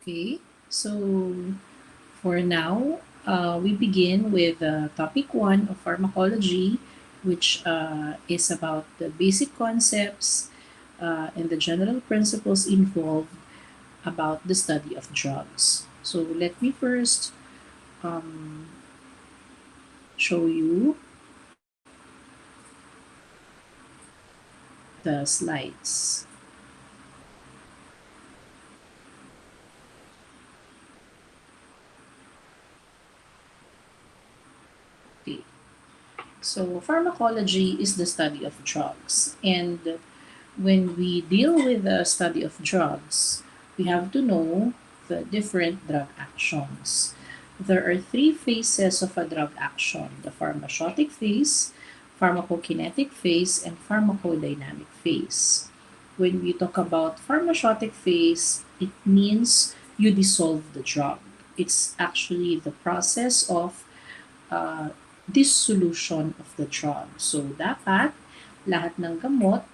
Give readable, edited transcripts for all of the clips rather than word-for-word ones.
Okay, so for now, we begin with topic 1 of pharmacology, which is about the basic concepts and the general principles involved about the study of drugs. So let me first um, show you the slides. Okay. So pharmacology is the study of drugs, and when we deal with the study of drugs, we have to know the different drug actions. There are three phases of a drug action: the pharmaceutic phase, pharmacokinetic phase, and pharmacodynamic phase. When we talk about pharmaceutic phase, it means you dissolve the drug. It's actually the process of uh, dissolution of the drug. So, dapat lahat ng gamot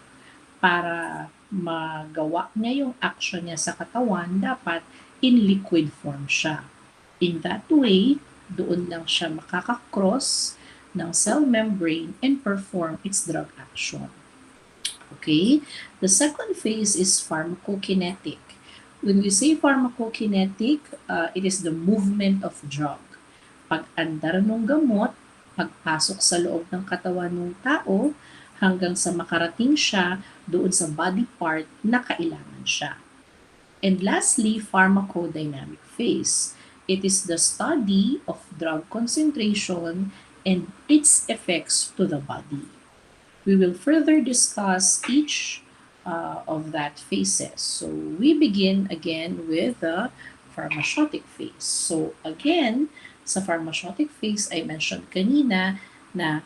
para magawa niya yung action niya sa katawan, dapat in liquid form siya. In that way, doon lang siya makakakross ng cell membrane and perform its drug action. Okay? The second phase is pharmacokinetic. When we say pharmacokinetic, it is the movement of drug. Pag-andar ng gamot, pagpasok sa loob ng katawan ng tao, hanggang sa makarating siya doon sa body part na kailangan siya. And lastly, pharmacodynamic phase. It is the study of drug concentration and its effects to the body. We will further discuss each of that phases. So we begin again with the pharmaceutic phase. So again, sa pharmaceutic phase, I mentioned kanina na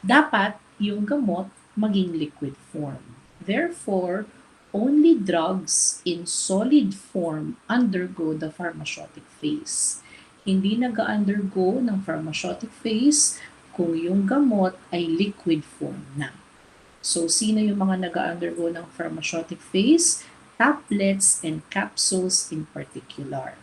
dapat yung gamot maging liquid form. Therefore, only drugs in solid form undergo the pharmaceutic phase. Hindi nag-undergo ng pharmaceutic phase kung yung gamot ay liquid form na. So, sino yung mga nag-undergo ng pharmaceutic phase? Tablets and capsules in particular.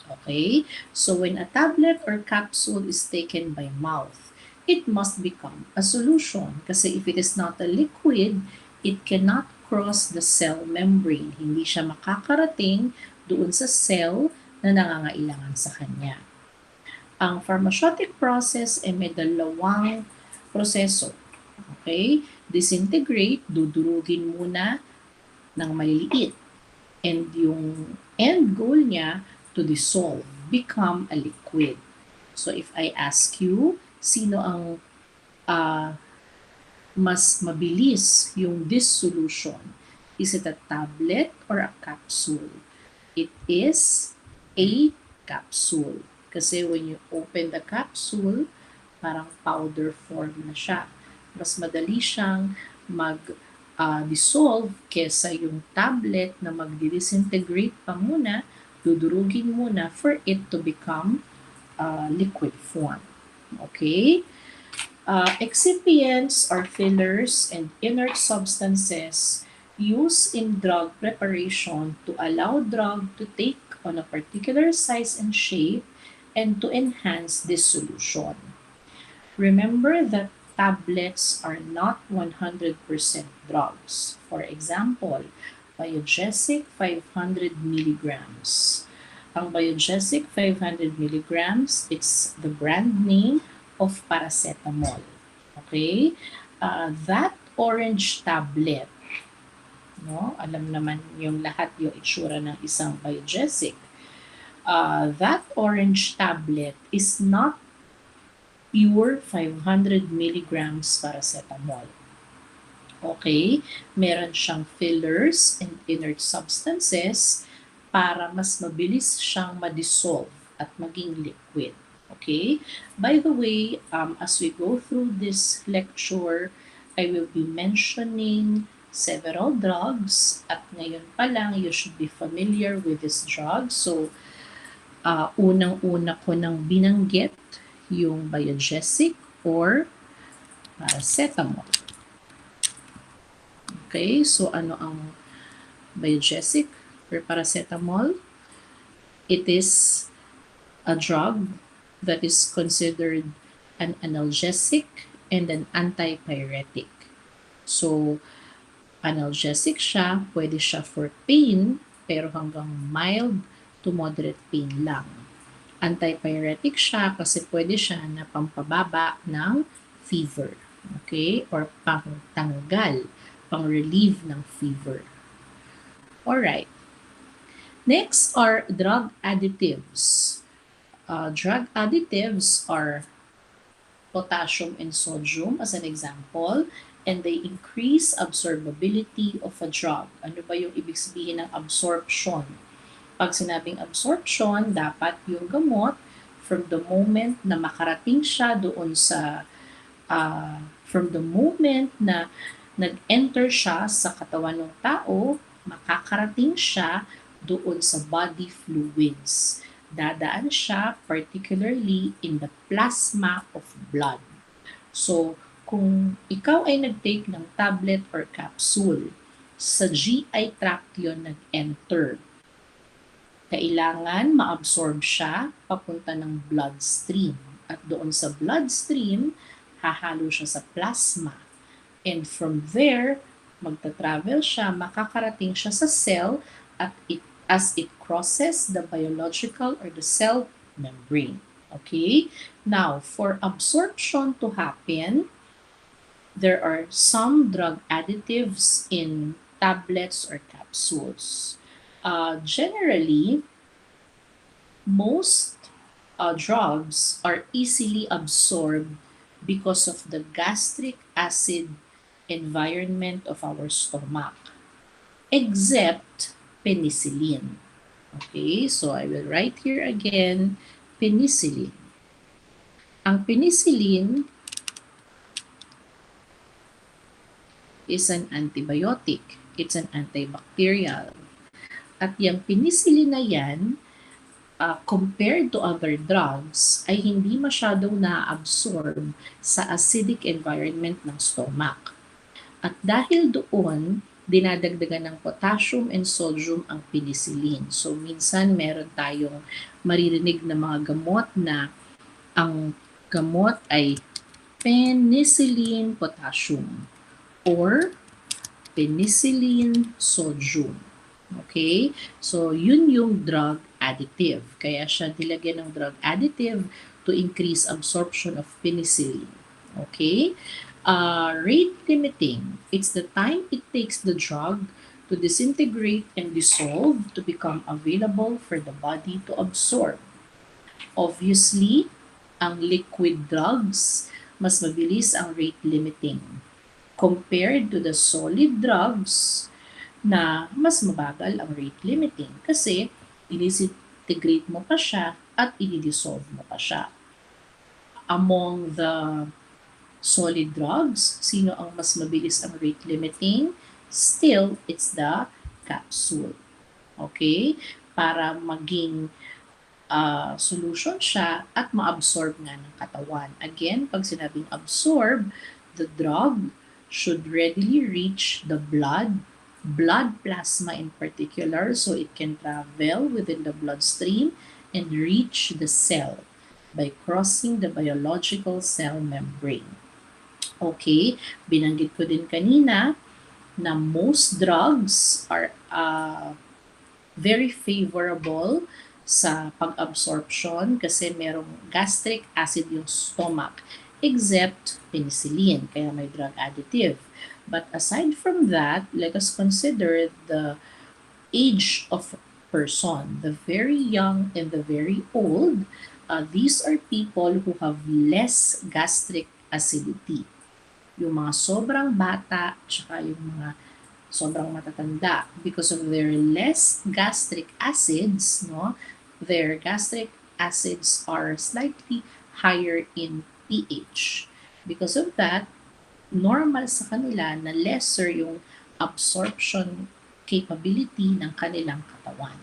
Okay? So, when a tablet or capsule is taken by mouth, it must become a solution. Kasi if it is not a liquid, it cannot cross the cell membrane. Hindi siya makakarating doon sa cell na nangangailangan sa kanya. Ang pharmaceutic process ay may dalawang proseso. Okay? Disintegrate, dudurugin muna ng maliliit. And yung end goal niya, to dissolve, become a liquid. So if I ask you, sino ang mas mabilis yung dissolution? Is it a tablet or a capsule? It is a capsule. Kasi when you open the capsule, parang powder form na siya. Mas madali siyang mag-dissolve kesa yung tablet na mag-disintegrate pa muna, dudurugin muna for it to become liquid form. Okay? Excipients are fillers and inert substances used in drug preparation to allow drug to take on a particular size and shape and to enhance dissolution. Remember that tablets are not 100% drugs. For example, Biogesic 500 milligrams. Ang Biogesic 500 milligrams, it's the brand name of paracetamol. Okay? That orange tablet, no? Alam naman yung lahat yung itsura ng isang biogesic. That orange tablet is not pure 500 milligrams paracetamol. Okay? Meron siyang fillers and inert substances para mas mabilis siyang ma-dissolve at maging liquid. Okay? By the way, as we go through this lecture, I will be mentioning several drugs at ngayon pa lang, you should be familiar with this drug. So, unang-una ko nang binanggit yung biogesic or paracetamol. Okay, so ano ang biogesic or paracetamol? It is a drug that is considered an analgesic and an antipyretic. So, analgesic siya, pwede siya for pain, pero hanggang mild to moderate pain lang. Antipyretic siya kasi pwede siya na pampababa ng fever. Okay? Or pangtanggal, pang-relieve ng fever. Alright. Next are drug additives. Drug additives are potassium and sodium as an example, and they increase absorbability of a drug. Ano ba yung ibig sabihin ng absorption? Pag sinabing absorption, dapat yung gamot from the moment na makarating siya doon sa from the moment na nag-enter siya sa katawan ng tao, makakarating siya doon sa body fluids. Dadaan siya particularly in the plasma of blood. So, kung ikaw ay nag-take ng tablet or capsule, sa GI tract yun nag-enter. Kailangan ma-absorb siya papunta ng bloodstream. At doon sa bloodstream, hahalo siya sa plasma. And from there, magta-travel siya, makakarating siya sa cell at as it crosses the biological or the cell membrane. Okay? Now, for absorption to happen, there are some drug additives in tablets or capsules. Generally, most drugs are easily absorbed because of the gastric acid environment of our stomach, except penicillin. Okay, so I will write here again, penicillin. Ang penicillin is an antibiotic. It's an antibacterial. At yung penicillin na yan, compared to other drugs, ay hindi masyadong na-absorb sa acidic environment ng stomach. At dahil doon, dinadagdagan ng potassium and sodium ang penicillin. So minsan meron tayong maririnig na mga gamot na ang gamot ay penicillin potassium or penicillin sodium. Okay? So yun yung drug additive. Kaya siya nilagyan ng drug additive to increase absorption of penicillin. Okay? Rate limiting. It's the time it takes the drug to disintegrate and dissolve to become available for the body to absorb. Obviously, ang liquid drugs, mas mabilis ang rate limiting compared to the solid drugs na mas mabagal ang rate limiting kasi i-disintegrate mo pa siya at i-dissolve mo pa siya. Among the solid drugs, sino ang mas mabilis ang rate limiting? Still, it's the capsule. Okay? Para maging solution siya at ma-absorb nga ng katawan. Again, pag sinabing absorb, the drug should readily reach the blood plasma in particular, so it can travel within the bloodstream and reach the cell by crossing the biological cell membrane. Okay, binanggit ko din kanina na most drugs are very favorable sa pag-absorption kasi merong gastric acid yung stomach, except penicillin, kaya may drug additive. But aside from that, let us consider the age of person, the very young and the very old. These are people who have less gastric acidity. Yung mga sobrang bata, tsaka yung mga sobrang matatanda, because of their less gastric acids, no, their gastric acids are slightly higher in pH. Because of that, normal sa kanila na lesser yung absorption capability ng kanilang katawan.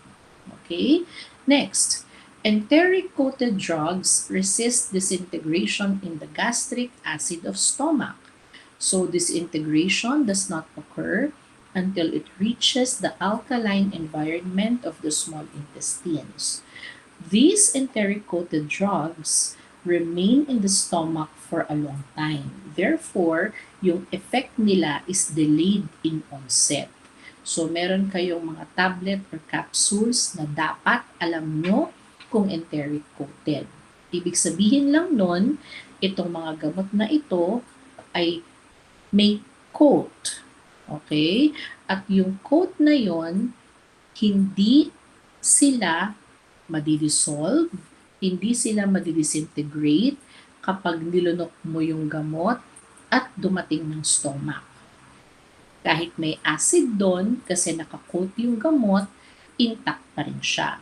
Okay? Next, enteric-coated drugs resist disintegration in the gastric acid of stomach. So disintegration does not occur until it reaches the alkaline environment of the small intestines. These enteric-coated drugs remain in the stomach for a long time. Therefore, yung effect nila is delayed in onset. So, meron kayong mga tablet or capsules na dapat alam nyo kung enteric-coated. Ibig sabihin lang nun, itong mga gamot na ito ay may coat. Okay? At yung coat na yon, hindi sila madi-dissolve, hindi sila madi-disintegrate kapag nilunok mo yung gamot at dumating ng stomach. Kahit may acid doon kasi nakakoat yung gamot, intact pa rin siya.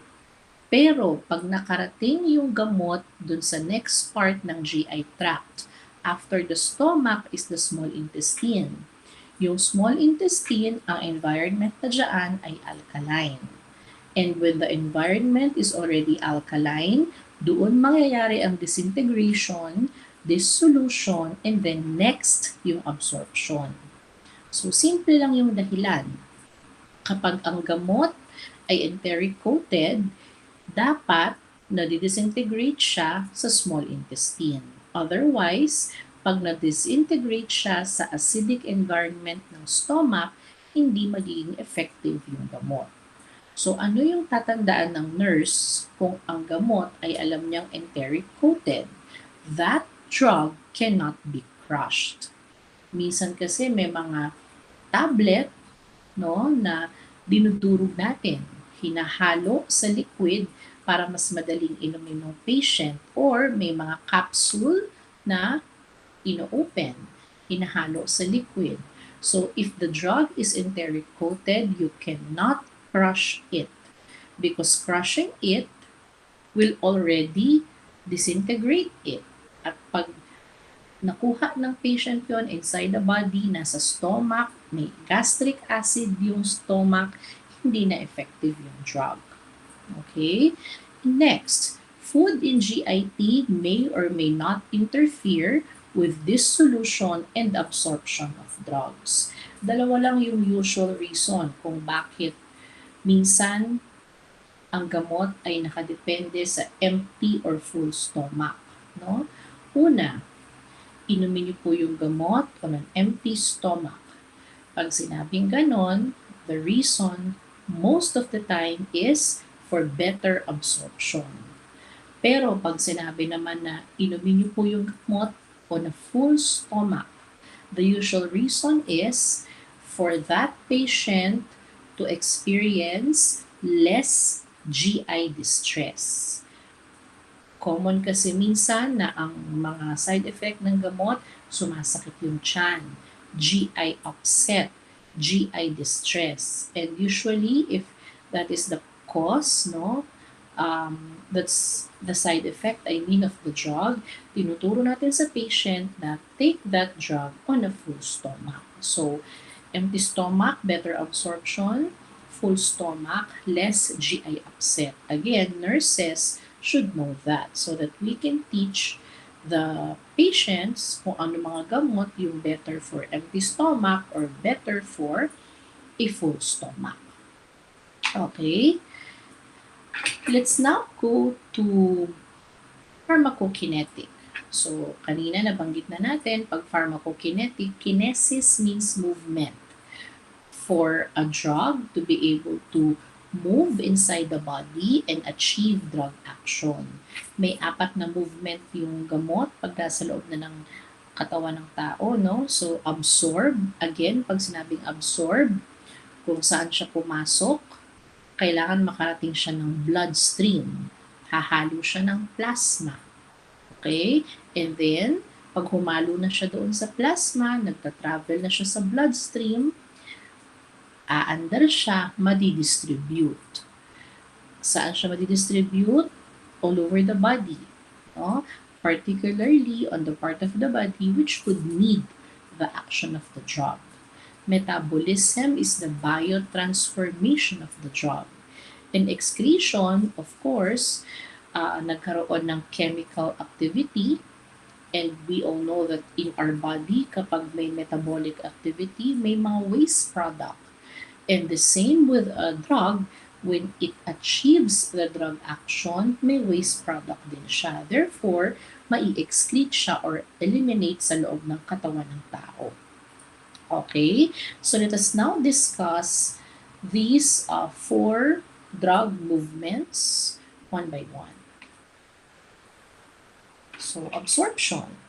Pero pag nakarating yung gamot dun sa next part ng GI tract, after the stomach is the small intestine. Yung small intestine, ang environment na dyan ay alkaline. And when the environment is already alkaline, doon mangyayari ang disintegration, dissolution, and then next, yung absorption. So, simple lang yung dahilan. Kapag ang gamot ay enteric-coated, dapat nadidisintegrate siya sa small intestine. Otherwise, pag na-disintegrate siya sa acidic environment ng stomach, hindi magiging effective yung gamot. So, ano yung tatandaan ng nurse kung ang gamot ay alam niyang enteric-coated? That drug cannot be crushed. Minsan kasi may mga tablet, no, na dinudurog natin, hinahalo sa liquid para mas madaling inumin ng patient, or may mga capsule na ino-open, hinahalo sa liquid. So if the drug is enteric coated, you cannot crush it because crushing it will already disintegrate it. At pag nakuha ng patient yon inside the body, nasa stomach, may gastric acid yung stomach, hindi na effective yung drug. Okay? Next, food in GIT may or may not interfere with dissolution and absorption of drugs. Dalawa lang yung usual reason kung bakit minsan ang gamot ay nakadepende sa empty or full stomach. No? Una, inumin niyo po yung gamot on an empty stomach. Pag sinabing ganon, the reason most of the time is for better absorption. Pero pag sinabi naman na inumin niyo po yung gamot on a full stomach, the usual reason is for that patient to experience less GI distress. Common kasi minsan na ang mga side effect ng gamot, sumasakit yung tiyan, GI upset, GI distress. And usually, if that is the cause, no, that's the side effect, I mean, of the drug, tinuturo natin sa patient na take that drug on a full stomach. So, empty stomach, better absorption, full stomach, less GI upset. Again, nurses should know that so that we can teach the patients kung ano mga gamot yung better for empty stomach or better for a full stomach. Okay? Let's now go to pharmacokinetic. So, kanina nabanggit na natin, pag pharmacokinetic, kinesis means movement. For a drug to be able to move inside the body and achieve drug action. May 4 na movement yung gamot pag nasa loob na ng katawan ng tao, no? So, absorb, again, pag sinabing absorb, kung saan siya pumasok, kailangan makarating siya ng bloodstream. Hahalo siya ng plasma. Okay? And then, pag humalo na siya doon sa plasma, nagta-travel na siya sa bloodstream, aandar siya, madidistribute. Saan siya madidistribute? All over the body. No? Particularly on the part of the body which could need the action of the drug. Metabolism is the biotransformation of the drug. And excretion, of course, nagkaroon ng chemical activity. And we all know that in our body, kapag may metabolic activity, may mga waste product. And the same with a drug, when it achieves the drug action, may waste product din siya. Therefore, mai-excrete siya or eliminate sa loob ng katawan ng tao. Okay, so let us now discuss these four drug movements one by one. So, absorption.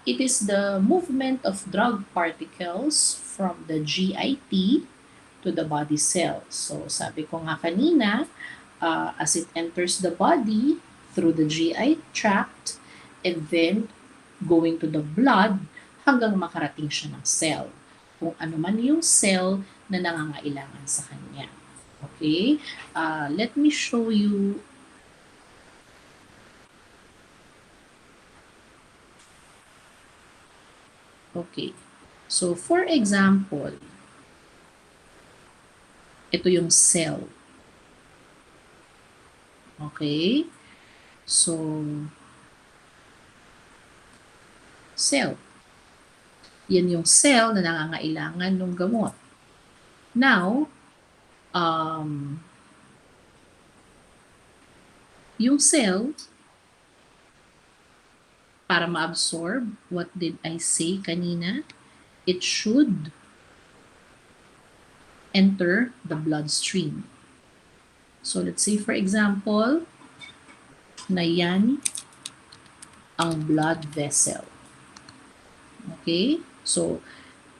It is the movement of drug particles from the GIT to the body cell. So, sabi ko nga kanina, as it enters the body through the GI tract and then going to the blood hanggang makarating siya ng cell. Kung ano man yung cell na nangangailangan sa kanya. Okay? Let me show you. Okay. So, for example, ito yung cell. Okay? So, cell. Yan yung cell na nangangailangan ng gamot. Now, yung cell, para ma-absorb, what did I say kanina? It should enter the bloodstream. So, let's say for example, na yan ang blood vessel. Okay? So,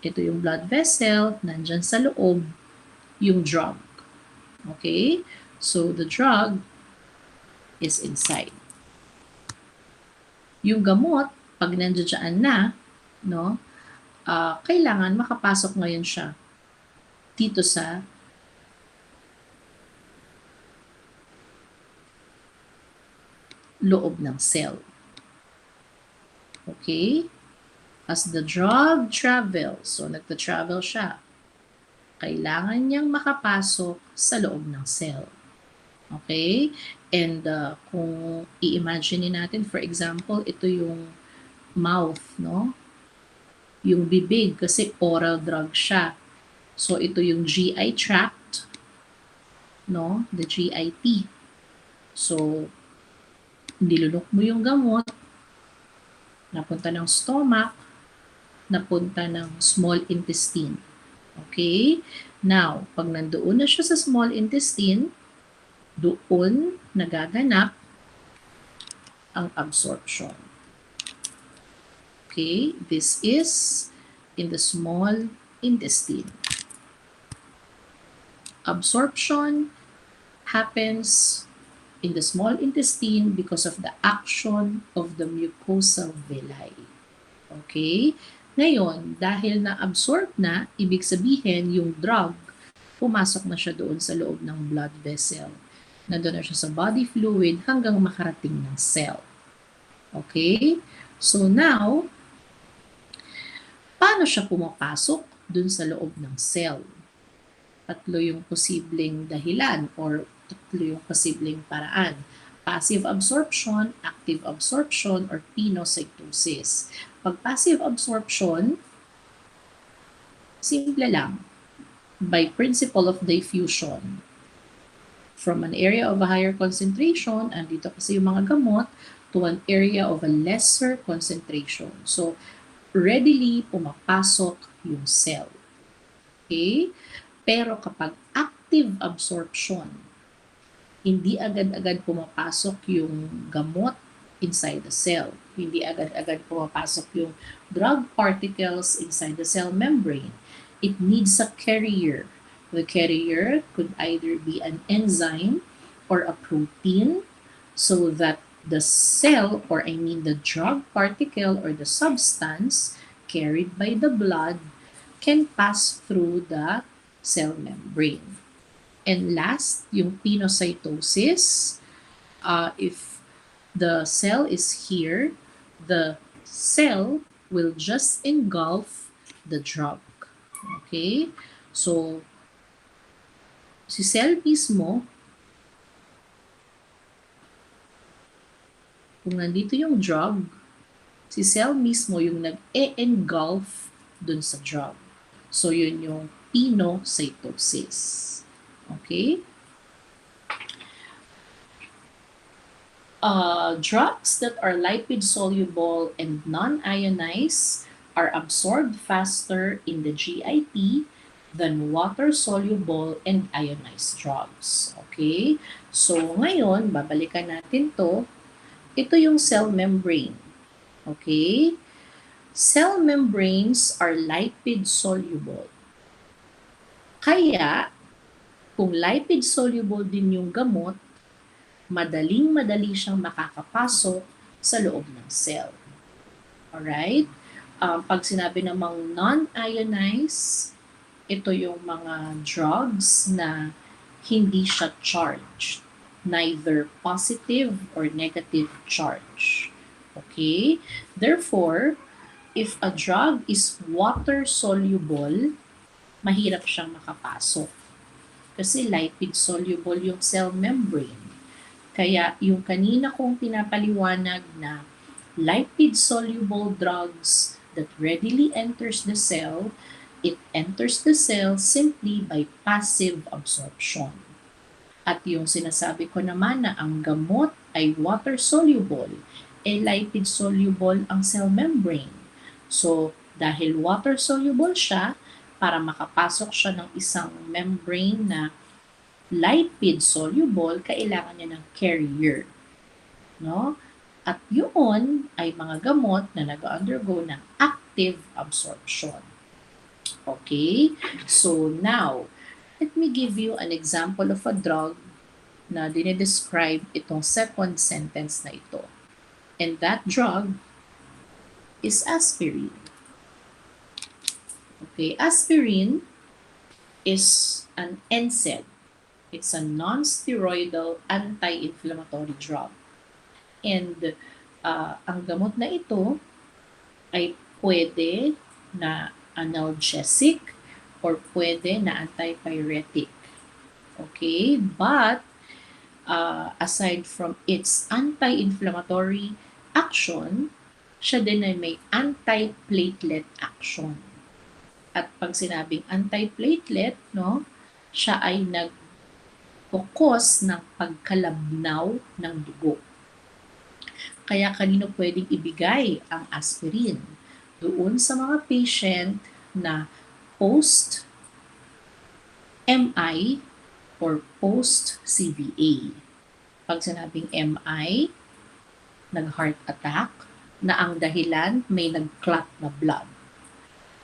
ito yung blood vessel, nandyan sa loob yung drug. Okay? So, the drug is inside. Yung gamot, pag nandiyan na, no, kailangan makapasok ngayon siya dito sa loob ng cell. Okay? As the drug travels, so nagta-travel siya, kailangan niyang makapasok sa loob ng cell. Okay? And kung i-imagine natin, for example, ito yung mouth, no? Yung bibig, kasi oral drug siya. So, ito yung GI tract, no? The GIT. So, nilunok mo yung gamot, napunta ng stomach, napunta ng small intestine. Okay? Now, pag nandoon na siya sa small intestine, doon nagaganap ang absorption. Okay? This is in the small intestine. Absorption happens in the small intestine because of the action of the mucosal villi. Okay? Ngayon, dahil na-absorb na, ibig sabihin yung drug, pumasok na siya doon sa loob ng blood vessel. Nandun na siya sa body fluid hanggang makarating ng cell. Okay? So now, paano siya pumapasok doon sa loob ng cell? Tatlo yung posibleng dahilan or tatlo yung posibleng paraan. Passive absorption, active absorption, or pinocytosis. Pag passive absorption, simple lang. By principle of diffusion. From an area of a higher concentration, andito kasi yung mga gamot, to an area of a lesser concentration. So, readily pumapasok yung cell. Okay? Pero kapag active absorption, hindi agad-agad pumapasok yung gamot inside the cell. Hindi agad-agad pumapasok yung drug particles inside the cell membrane. It needs a carrier. The carrier could either be an enzyme or a protein so that the cell, or I mean the drug particle or the substance carried by the blood can pass through the cell membrane. And last, yung pinocytosis, if the cell is here, the cell will just engulf the drug. Okay? So, si cell mismo, kung nandito yung drug, si cell mismo yung nag-e-engulf dun sa drug. So, yun yung pinocytosis. Okay? Drugs that are lipid soluble and non-ionized are absorbed faster in the GIT than water soluble and ionized drugs. Okay? So ngayon, babalikan natin to. Ito yung cell membrane. Okay? Cell membranes are lipid soluble. Kaya, kung lipid soluble din yung gamot, madaling-madali siyang makakapasok sa loob ng cell. Alright? Pag sinabi namang non-ionized, ito yung mga drugs na hindi siya charged. Neither positive or negative charge. Okay? Therefore, if a drug is water soluble, mahirap siyang makapasok. Kasi lipid soluble yung cell membrane. Kaya yung kanina kong pinapaliwanag na lipid-soluble drugs that readily enters the cell, it enters the cell simply by passive absorption. At yung sinasabi ko naman na ang gamot ay water-soluble, lipid-soluble ang cell membrane. So, dahil water-soluble siya, para makapasok siya ng isang membrane na lipid soluble, kailangan niya ng carrier. No? At yun ay mga gamot na nag-undergo ng active absorption. Okay? So now, let me give you an example of a drug na dinidescribe itong second sentence na ito. And that drug is aspirin. Okay, aspirin is an NSAID. It's a non-steroidal anti-inflammatory drug. And ang gamot na ito ay pwede na analgesic or pwede na antipyretic. Okay? But aside from its anti-inflammatory action, siya din ay may anti-platelet action. At pag sinabing anti-platelet, no, siya ay nag-cause ng pagkalabnaw ng dugo. Kaya kanino pwedeng ibigay ang aspirin? Doon sa mga patient na post-MI or post-CVA. Pag sinabing MI, nag-heart attack, na ang dahilan may nag-clot na blood.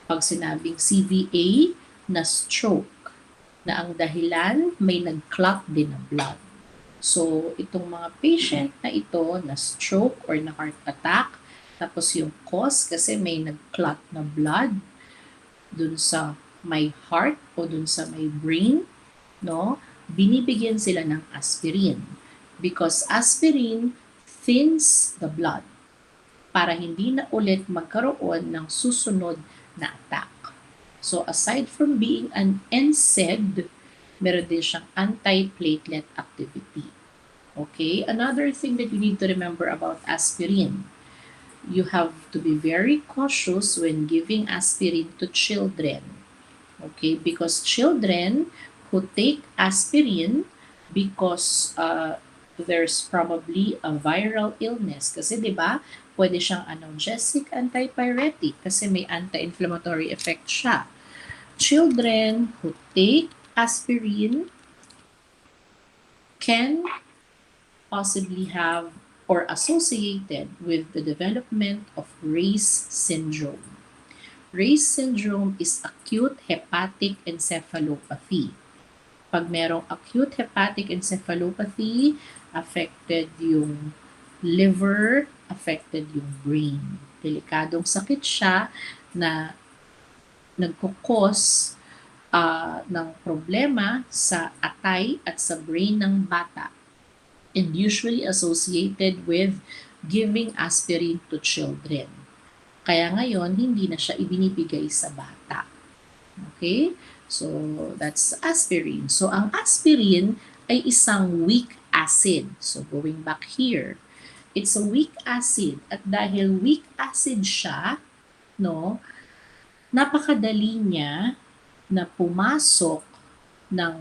Pag sinabing CVA, na stroke, na ang dahilan may nag-clot din na blood. So, itong mga patient na ito na stroke or na heart attack, tapos yung cause kasi may nag-clot na blood dun sa may heart o dun sa may brain, no? Binibigyan sila ng aspirin because aspirin thins the blood para hindi na ulit magkaroon ng susunod na attack. So aside from being an NSAID, meron din siyang anti-platelet activity. Okay? Another thing that you need to remember about aspirin, you have to be very cautious when giving aspirin to children. Okay? Because children who take aspirin because there's probably a viral illness. Kasi 'di ba, pwede siyang analgesic, antipyretic kasi may anti-inflammatory effect siya. Children who take aspirin can possibly have or associated with the development of Reye's syndrome. Reye's syndrome is acute hepatic encephalopathy. Pag merong acute hepatic encephalopathy, affected yung liver, affected yung brain. Delikadong sakit siya na nagkukos ng problema sa atay at sa brain ng bata, and usually associated with giving aspirin to children. Kaya ngayon, hindi na siya ibinibigay sa bata. Okay? So, that's aspirin. So, ang aspirin ay isang weak acid. So, going back here, it's a weak acid. At dahil weak acid siya, no, napakadali niya na pumasok ng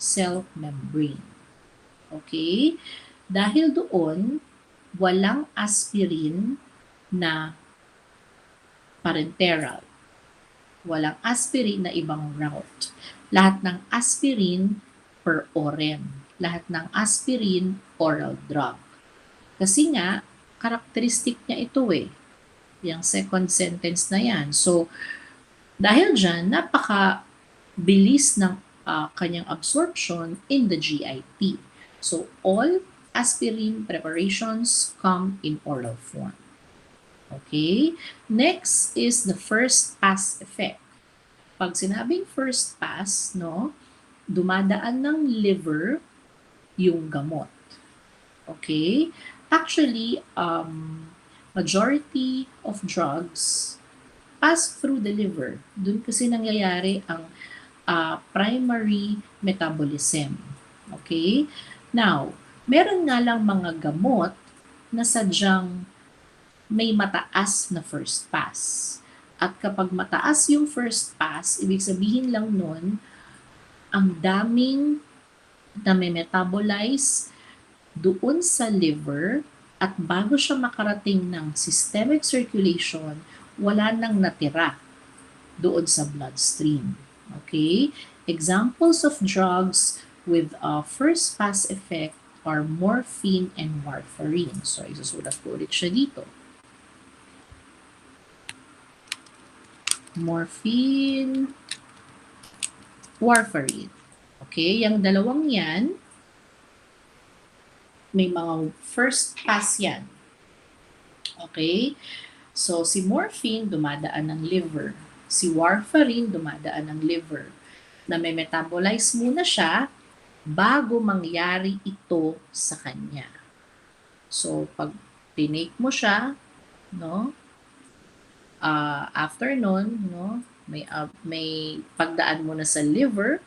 cell membrane. Okay? Dahil doon, walang aspirin na parenteral. Walang aspirin na ibang route. Lahat ng aspirin per oren. Lahat ng aspirin oral drug. Kasi nga, karakteristik niya ito eh. Yung second sentence na yan. So, dahil dyan, napaka-bilis ng kanyang absorption in the GIT. So, all aspirin preparations come in oral form. Okay? Next is the first pass effect. Pag sinabing first pass, no, dumadaan ng liver yung gamot. Okay? Actually, majority of drugs pass through the liver. Doon kasi nangyayari ang primary metabolism. Okay? Now, meron nga lang mga gamot na sadyang may mataas na first pass. At kapag mataas yung first pass, ibig sabihin lang nun, ang daming na may metabolize doon sa liver at bago siya makarating ng systemic circulation, wala nang natira doon sa bloodstream. Okay? Examples of drugs with a first pass effect are morphine and warfarin. So, isusulat ko ulit siya dito. Morphine, warfarin. Okay, yung dalawang yan, may mga first pass yan. Okay, so si morphine dumadaan ng liver. Si warfarin dumadaan ng liver. Na may metabolize muna siya bago mangyari ito sa kanya. So, pag tinake mo siya, no, after nun, no, may pagdaan mo na sa liver,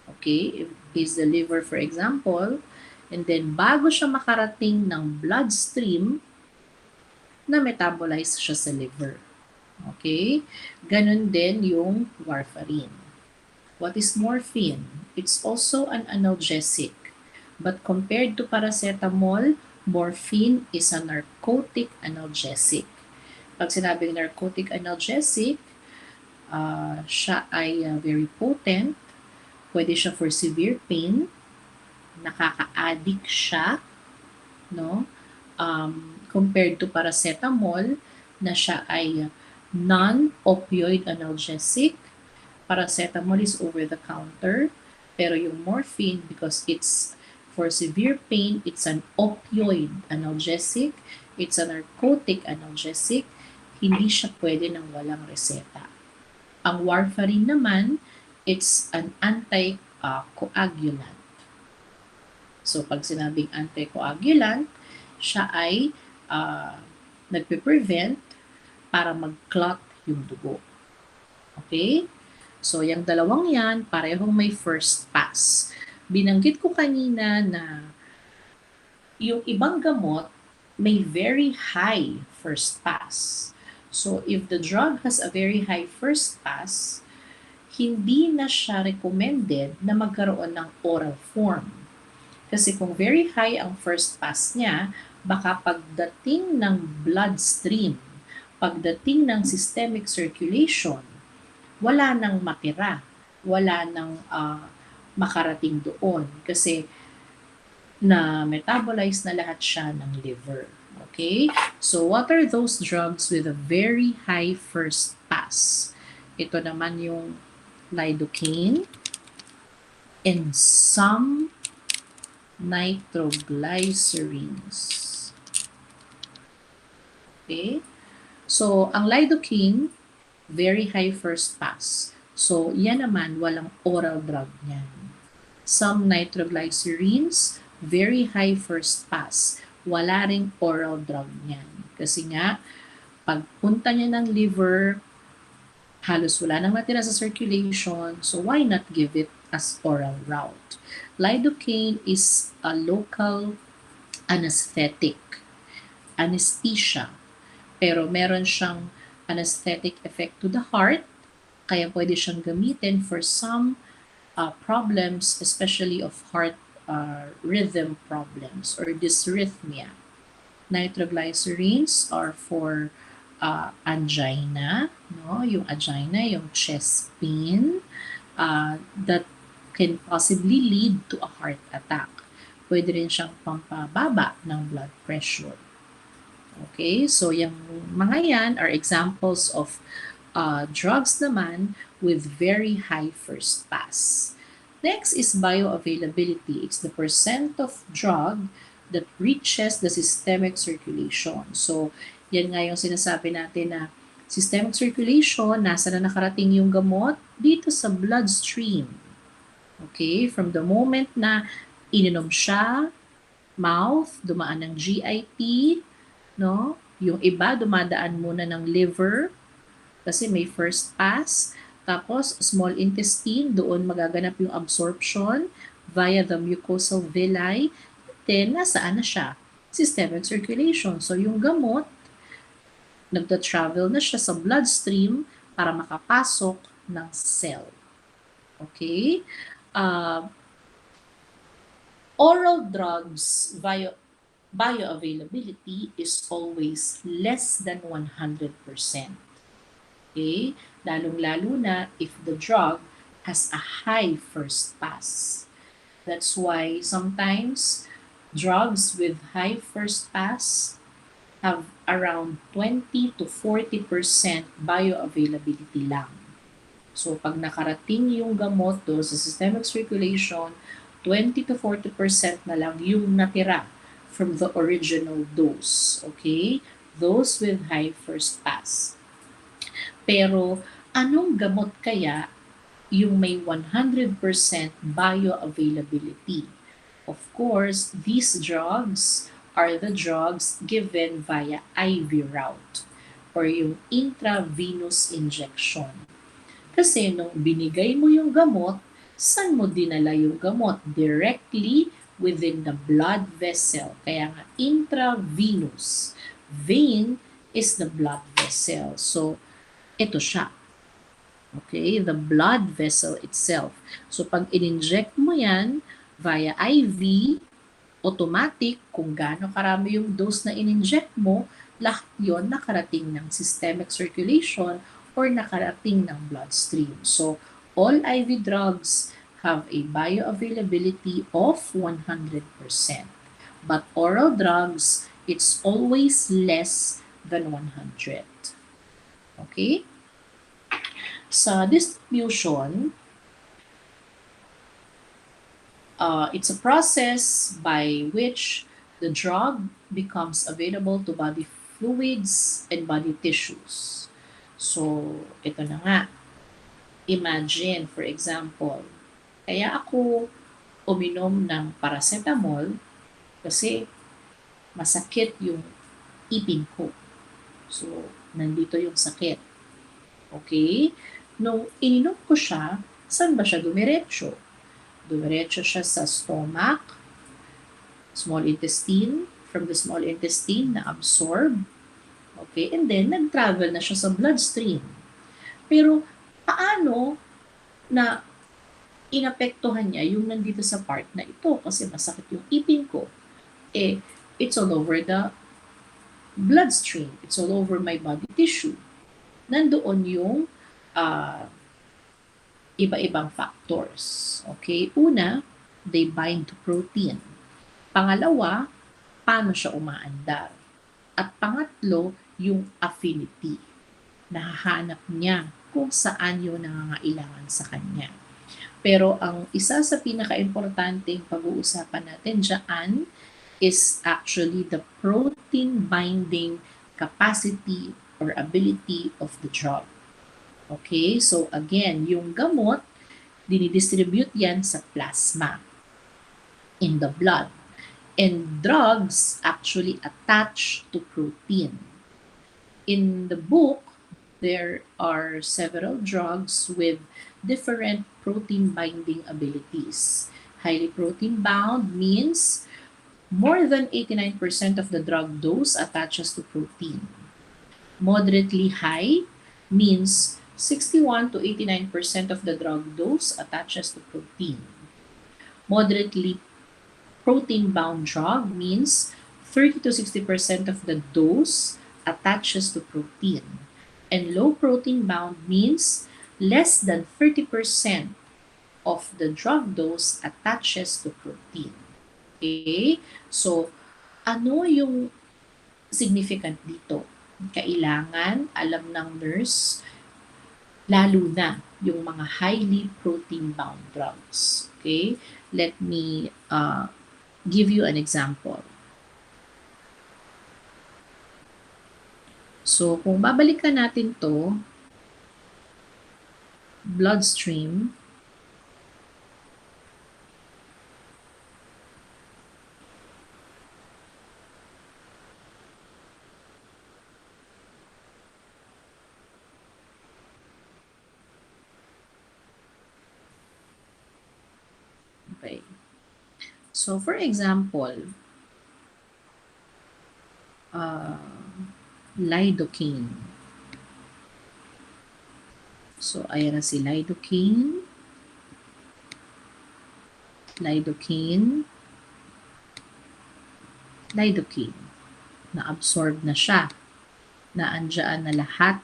okay, if is the liver for example, and then bago siya makarating ng bloodstream, na metabolize siya sa liver. Okay? Ganun din yung warfarin. What is morphine? It's also an analgesic. But compared to paracetamol, morphine is a narcotic analgesic. Pag sinabing narcotic analgesic, siya ay very potent. Pwede siya for severe pain. Nakaka-addict siya. No? Compared to paracetamol, na siya ay non-opioid analgesic. Paracetamol is over-the-counter. Pero yung morphine, because it's for severe pain, it's an opioid analgesic. It's a narcotic analgesic. Hindi siya pwede ng walang reseta. Ang warfarin naman, it's an anticoagulant. So, pag sinabing anticoagulant, siya ay nagpe-prevent para mag-clot yung dugo. Okay? So, yung dalawang yan, parehong may first pass. Binanggit ko kanina na yung ibang gamot may very high first pass. So, if the drug has a very high first pass, hindi na siya recommended na magkaroon ng oral form. Kasi kung very high ang first pass niya, baka pagdating ng bloodstream, pagdating ng systemic circulation, wala nang matira, wala nang makarating doon. Kasi na metabolize na lahat siya ng liver. Okay? So, what are those drugs with a very high first pass? Ito naman yung lidocaine and some nitroglycerines. Okay? So, ang lidocaine, very high first pass. So, yan naman, walang oral drug niyan. Some nitroglycerines, very high first pass. Wala ring oral drug niyan. Kasi nga, pagpunta niya ng liver, halos wala nang matira sa circulation, so why not give it as oral route? Lidocaine is a local anesthetic, anesthesia, pero meron siyang anesthetic effect to the heart Kaya pwede siyang gamitin for some problems, especially of heart rhythm problems or dysrhythmia. Nitroglycerines are for angina, no? Yung angina, yung chest pain, that can possibly lead to a heart attack. Pwede rin siyang pampababa ng blood pressure. Okay, so yung mga yan are examples of drugs naman with very high first pass. Next is bioavailability. It's the percent of drug that reaches the systemic circulation. So, yan nga yung sinasabi natin na systemic circulation, nasa na nakarating yung gamot? Dito sa bloodstream. Okay, from the moment na ininom siya, mouth, dumaan ng GIT, no? Yung iba dumadaan muna ng liver kasi may first pass. Tapos small intestine, doon magaganap yung absorption via the mucosal villi. Then nasaan na siya? Systemic circulation. So yung gamot, nagda-travel na siya sa bloodstream para makapasok ng cell. Okay? Oral drugs bioavailability is always less than 100%. Okay? Lalong-lalo na if the drug has a high first pass. That's why sometimes drugs with high first pass have around 20 to 40% bioavailability lang. So pag nakarating yung gamot do sa systemic circulation, 20 to 40% na lang yung natira from the original dose. Okay? Those with high first pass. Pero anong gamot kaya yung may 100% bioavailability? Of course, these drugs are the drugs given via IV route or yung intravenous injection. Kasi nung binigay mo yung gamot, saan mo dinala yung gamot? Directly within the blood vessel. Kaya nga intravenous. Vein is the blood vessel. So, ito siya. Okay? The blood vessel itself. So, pag in-inject mo yan via IV, automatic, kung gaano karami yung dose na in-inject mo, lahat yon nakarating ng systemic circulation or nakarating ng bloodstream. So, all IV drugs have a bioavailability of 100%. But oral drugs, it's always less than 100. Okay? Sa distribution, it's a process by which the drug becomes available to body fluids and body tissues. So, ito na nga. Imagine, for example, kaya ako uminom ng paracetamol kasi masakit yung ipin ko. So, nandito yung sakit. Okay? Nung ininom ko siya, saan ba siya dumiretso? Dumiretso siya sa stomach, small intestine, from the small intestine na absorb. Okay? And then, nag-travel na siya sa bloodstream. Pero, paano na inapektuhan niya yung nandito sa part na ito kasi masakit yung ipin ko? Eh, it's all over the bloodstream. It's all over my body tissue. Nandoon yung iba-ibang factors. Okay? Una, they bind to protein. Pangalawa, paano siya umaandar. At pangatlo, yung affinity. Nahahanap niya kung saan yung nangangailangan sa kanya. Pero ang isa sa pinaka-importanteng pag-uusapan natin dyan is actually the protein binding capacity or ability of the drug. Okay? So again, yung gamot, dinidistribute yan sa plasma in the blood. And drugs actually attach to protein. In the book, there are several drugs with different protein binding abilities. Highly protein bound means more than 89% of the drug dose attaches to protein. Moderately high means 61 to 89% of the drug dose attaches to protein. Moderately protein-bound drug means 30 to 60% of the dose attaches to protein. And low protein-bound means less than 30% of the drug dose attaches to protein. Okay? So, ano yung significant dito? Kailangan alam ng nurse lalo na yung mga highly protein-bound drugs. Okay? Let me give you an example. So, kung babalikan natin to, bloodstream, okay. So, for example, lidocaine. So, ayan na si lidocaine. Lidocaine. Na-absorb na siya. Naandyan na lahat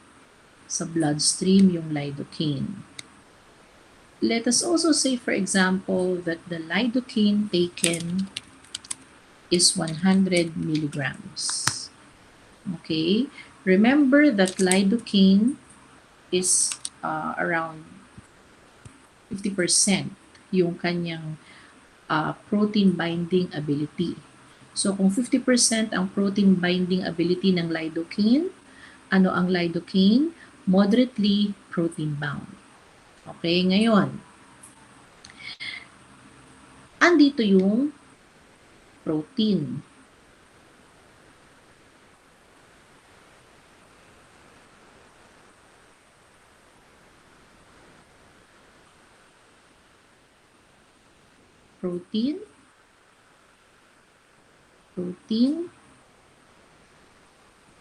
sa bloodstream yung lidocaine. Let us also say, for example, that the lidocaine taken is 100 milligrams. Okay? Remember that lidocaine is around 50% yung kanyang protein binding ability. So, kung 50% ang protein binding ability ng lidocaine, ano ang lidocaine? Moderately protein bound. Okay, ngayon, andito yung protein.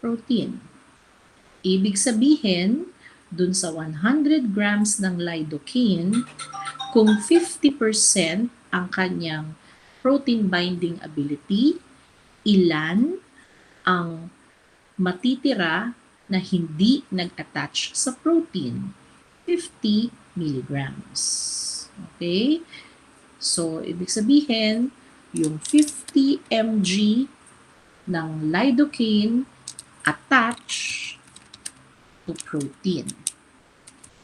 Protein. Ibig sabihin, dun sa 100 grams ng lidocaine, kung 50% ang kanyang protein binding ability, ilan ang matitira na hindi nag-attach sa protein? 50 milligrams. Okay? So, ibig sabihin, yung 50 mg ng lidocaine attach to protein.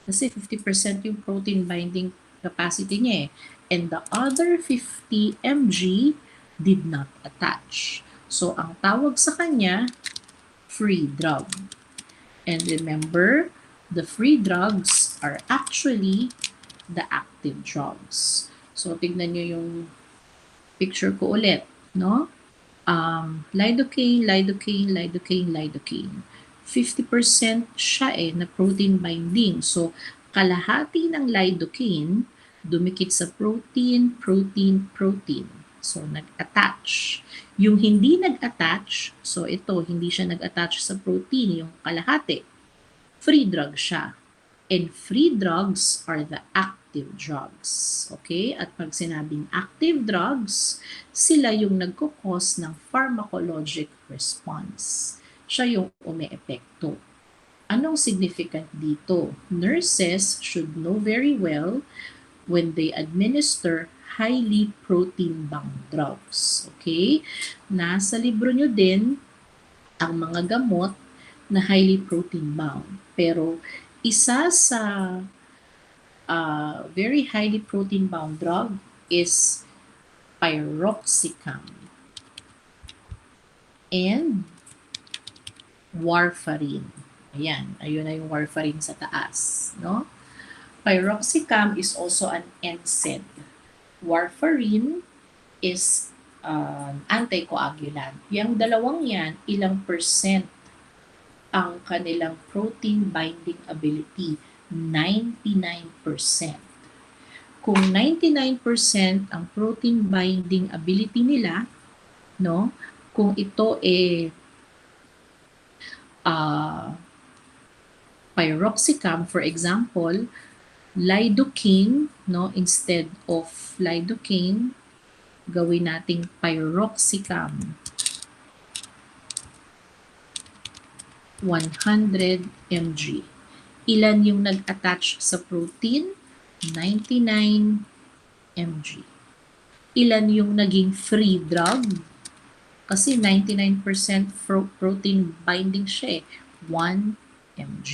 Kasi 50% yung protein binding capacity niya eh. And the other 50 mg did not attach. So, ang tawag sa kanya, free drug. And remember, the free drugs are actually the active drugs. So, tignan nyo yung picture ko ulit, no? Lidocaine. 50% siya na protein binding. So, kalahati ng lidocaine dumikit sa protein. So, nag-attach. Yung hindi nag-attach, so ito, hindi siya nag-attach sa protein, yung kalahati. Free drug siya. And free drugs are the active drugs. Okay? At pag sinabing active drugs, sila yung nagkukos ng pharmacologic response. Siya yung umeepekto. Anong significant dito? Nurses should know very well when they administer highly protein-bound drugs. Okay? Nasa libro nyo din ang mga gamot na highly protein-bound. Pero isa sa very highly protein-bound drug is piroxicam and warfarin. Ayan, ayun na yung warfarin sa taas, no? Piroxicam is also an NSAID. Warfarin is anticoagulant. Yung dalawang yan, ilang percent ang kanilang protein binding ability? 99%. Kung 99% ang protein binding ability nila, no? Kung ito Pyroxicam, for example, lidocaine, no, instead of lidocaine, gawin nating pyroxicam. 100 mg. Ilan yung nag-attach sa protein? 99 mg. Ilan yung naging free drug? Kasi 99% protein binding siya eh. 1 mg.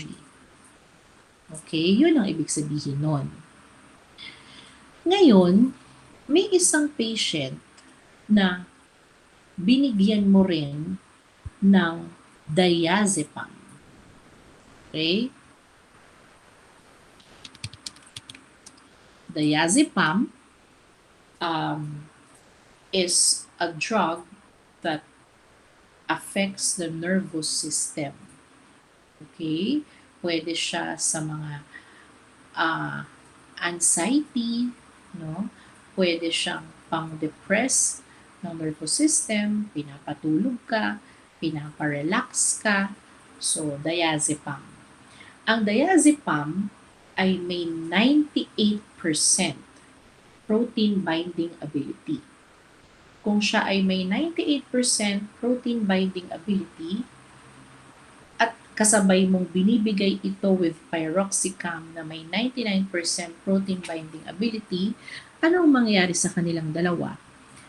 Okay, yun ang ibig sabihin nun. Ngayon, may isang patient na binigyan mo rin ng diazepam. Okay? Diazepam is a drug that affects the nervous system. Okay? Pwede siya sa mga anxiety, no? Pwede siyang pang-depress ng nervous system, pinapatulog ka, pinaparelax ka. So, diazepam. Ang diazepam ay may 98% protein binding ability. Kung siya ay may 98% protein binding ability at kasabay mong binibigay ito with pyroxicam na may 99% protein binding ability, anong mangyayari sa kanilang dalawa?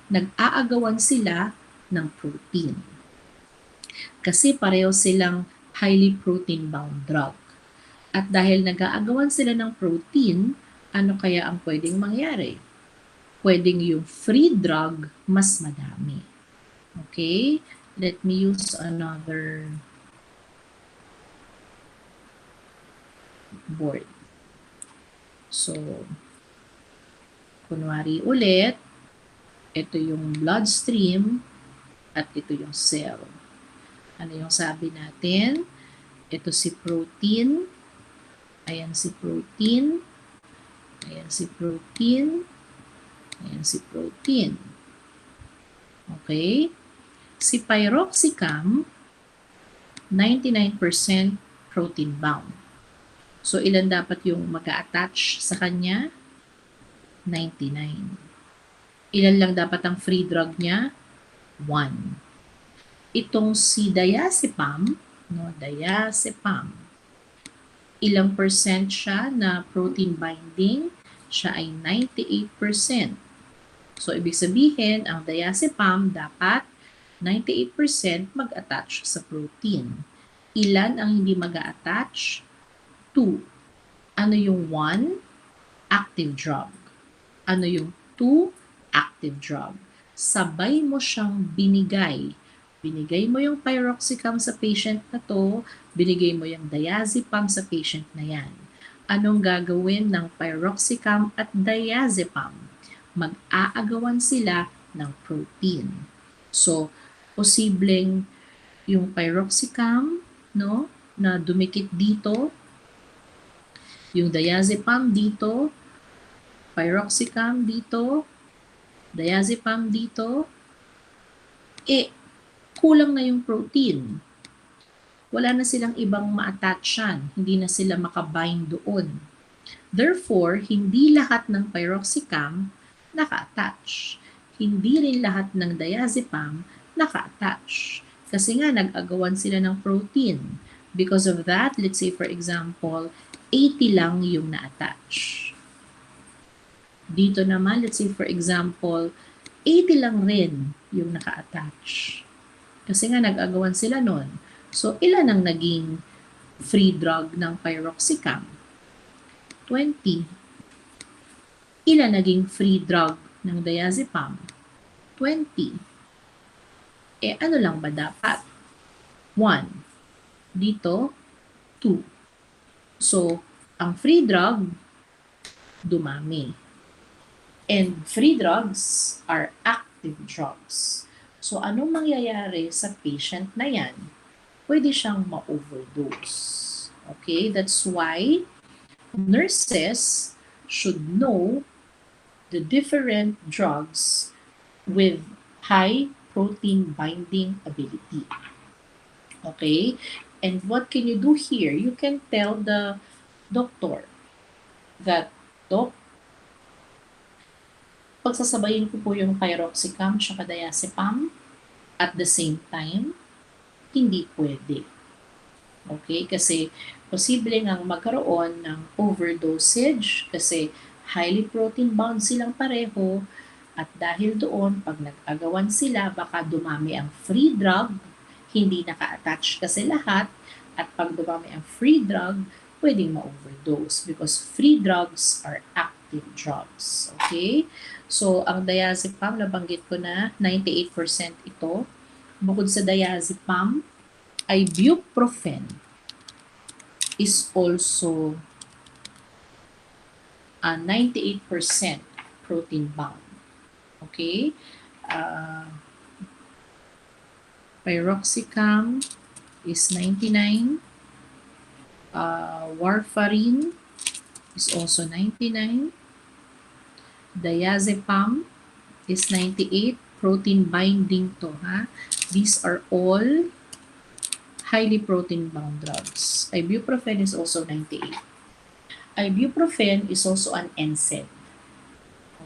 Nag-aagawan sila ng protein. Kasi pareho silang highly protein bound drug. At dahil nag-aagawan sila ng protein, ano kaya ang pwedeng mangyari? Pwedeng yung free drug mas madami. Okay? Let me use another board. So, kunwari ulit, ito yung bloodstream at ito yung cell. Ano yung sabi natin? Ito si protein. Ayan si protein. Ayan si protein. Ayan si protein. Okay? Si pyroxicam, 99% protein bound. So, ilan dapat yung mag-a-attach sa kanya? 99. Ilan lang dapat ang free drug niya? 1. Itong si diazepam, no, diazepam, ilang percent siya na protein binding? Siya ay 98%. So, ibig sabihin, ang diazepam dapat 98% mag-attach sa protein. Ilan ang hindi mag-attach? 2. Ano yung 1? Active drug. Ano yung 2? Active drug. Sabay mo siyang binigay. Binigay mo yung pyroxicam sa patient na to, binigay mo yung diazepam sa patient na yan. Anong gagawin ng pyroxicam at diazepam? Mag-aagawan sila ng protein. So, posibleng yung pyroxicam, no, na dumikit dito, yung diazepam dito, pyroxicam dito, diazepam dito, kulang na yung protein. Wala na silang ibang ma-attachan, hindi na sila makabind doon. Therefore, hindi lahat ng pyroxicam naka-attach. Hindi rin lahat ng diazepam naka-attach. Kasi nga, nag-agawan sila ng protein. Because of that, let's say for example, 80 lang yung na-attach. Dito naman, let's say for example, 80 lang rin yung naka-attach. Kasi nga, nag-agawan sila nun. So, ilan ang naging free drug ng pyroxicam? 20. Ilan naging free drug ng diazepam? 20. Ano lang ba dapat? 1. Dito, 2. So, ang free drug, dumami. And free drugs are active drugs. So, anong mangyayari sa patient na yan? Pwede siyang ma-overdose. Okay? That's why nurses should know the different drugs with high protein binding ability. Okay? And what can you do here? You can tell the doctor that, Doc, pagsasabayin ko po yung piroxicam at diazepam at the same time, hindi pwede. Okay? Kasi posible ngang magkaroon ng overdosage kasi highly protein bound silang pareho at dahil doon, pag nag-agawan sila, baka dumami ang free drug, hindi naka-attach kasi lahat, at pag dumami ang free drug, pwedeng ma-overdose because free drugs are active drugs. Okay? So, ang diazepam, nabanggit ko na, 98% ito. Bukod sa diazepam, ibuprofen is also 98% protein bound. Okay? Piroxicam is 99. Warfarin is also 99. Diazepam is 98. Protein binding to, ha? These are all highly protein bound drugs. Ibuprofen is also 98. Ibuprofen is also an NSAID.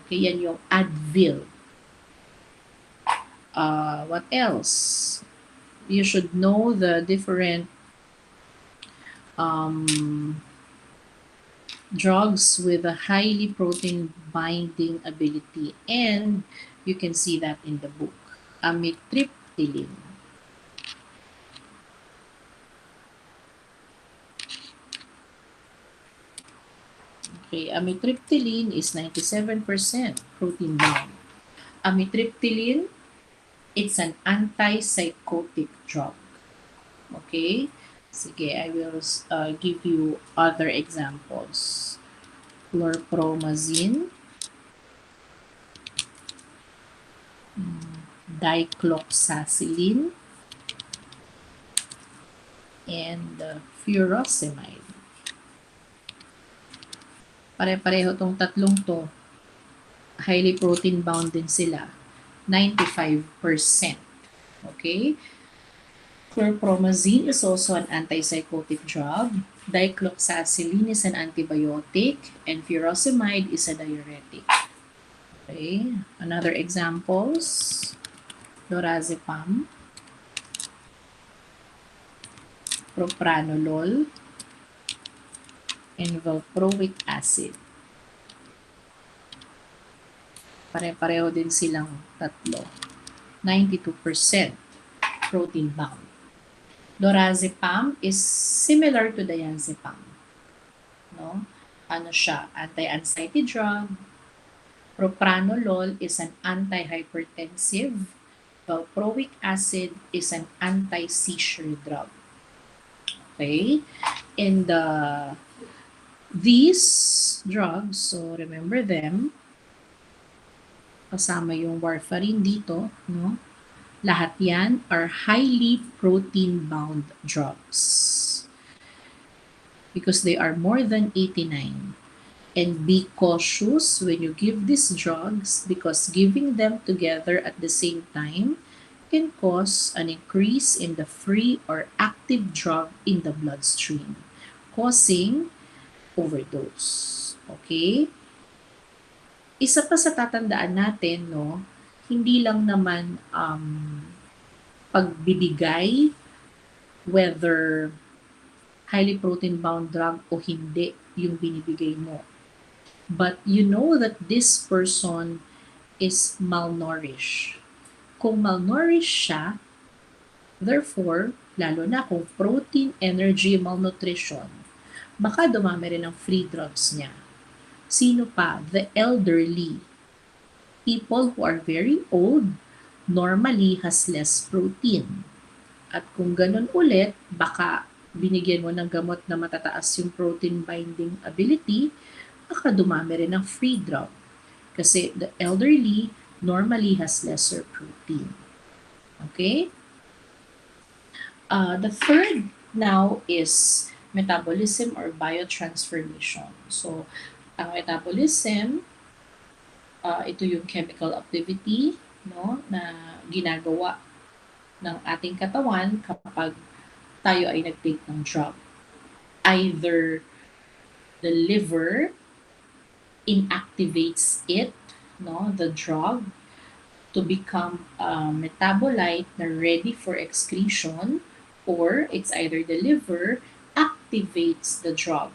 Okay, yan yung Advil. What else? You should know the different drugs with a highly protein binding ability, and you can see that in the book. Amitriptyline. Okay, amitriptyline is 97% protein bound. Amitriptyline, it's an antipsychotic drug. Okay? Sige, I will give you other examples. Chlorpromazine, dicloxacillin, and furosemide. Pare-pareho tong tatlong to. Highly protein bound din sila. 95%. Okay? Chlorpromazine is also an antipsychotic drug. Dicloxacillin is an antibiotic. And furosemide is a diuretic. Okay? Another examples. Lorazepam, propranolol, and valproic acid. Pare-pareho din silang tatlo. 92% protein bound. Lorazepam is similar to diazepam. No? Ano siya? Anti-anxiety drug. Propranolol is an antihypertensive. Valproic acid is an anti-seizure drug. Okay? And these drugs, so remember them, kasama yung warfarin dito, no? Lahat yan are highly protein-bound drugs because they are more than 89. And be cautious when you give these drugs because giving them together at the same time can cause an increase in the free or active drug in the bloodstream, causing overdose. Okay? Isa pa sa tatandaan natin, no, hindi lang naman pagbibigay whether highly protein bound drug o hindi yung binibigay mo. But you know that this person is malnourished. Kung malnourished siya, therefore, lalo na kung protein, energy, malnutrition, baka dumami rin ang free drugs niya. Sino pa? The elderly. People who are very old normally has less protein. At kung ganun ulit, baka binigyan mo ng gamot na matataas yung protein binding ability, baka dumami rin ang free drug. Kasi the elderly normally has lesser protein. Okay? The third now is metabolism or biotransformation. So, ang metabolism, ito yung chemical activity, no, na ginagawa ng ating katawan kapag tayo ay nag-take ng drug. Either the liver inactivates it, no, the drug, to become a metabolite na ready for excretion, or it's either the liver activates the drug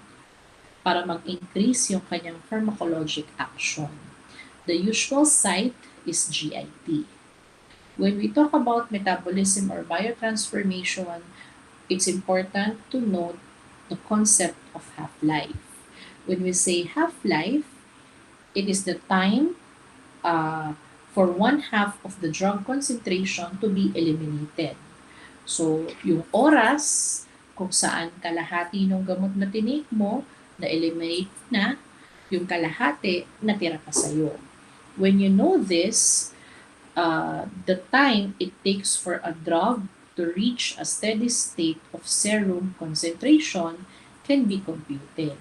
para mag-increase yung kanyang pharmacologic action. The usual site is GIT. When we talk about metabolism or biotransformation, it's important to note the concept of half-life. When we say half-life, it is the time for one half of the drug concentration to be eliminated. So, yung oras kung saan kalahati ng gamot na tinake mo, na-eliminate na, yung kalahati natira pa sa'yo. When you know this, the time it takes for a drug to reach a steady state of serum concentration can be computed.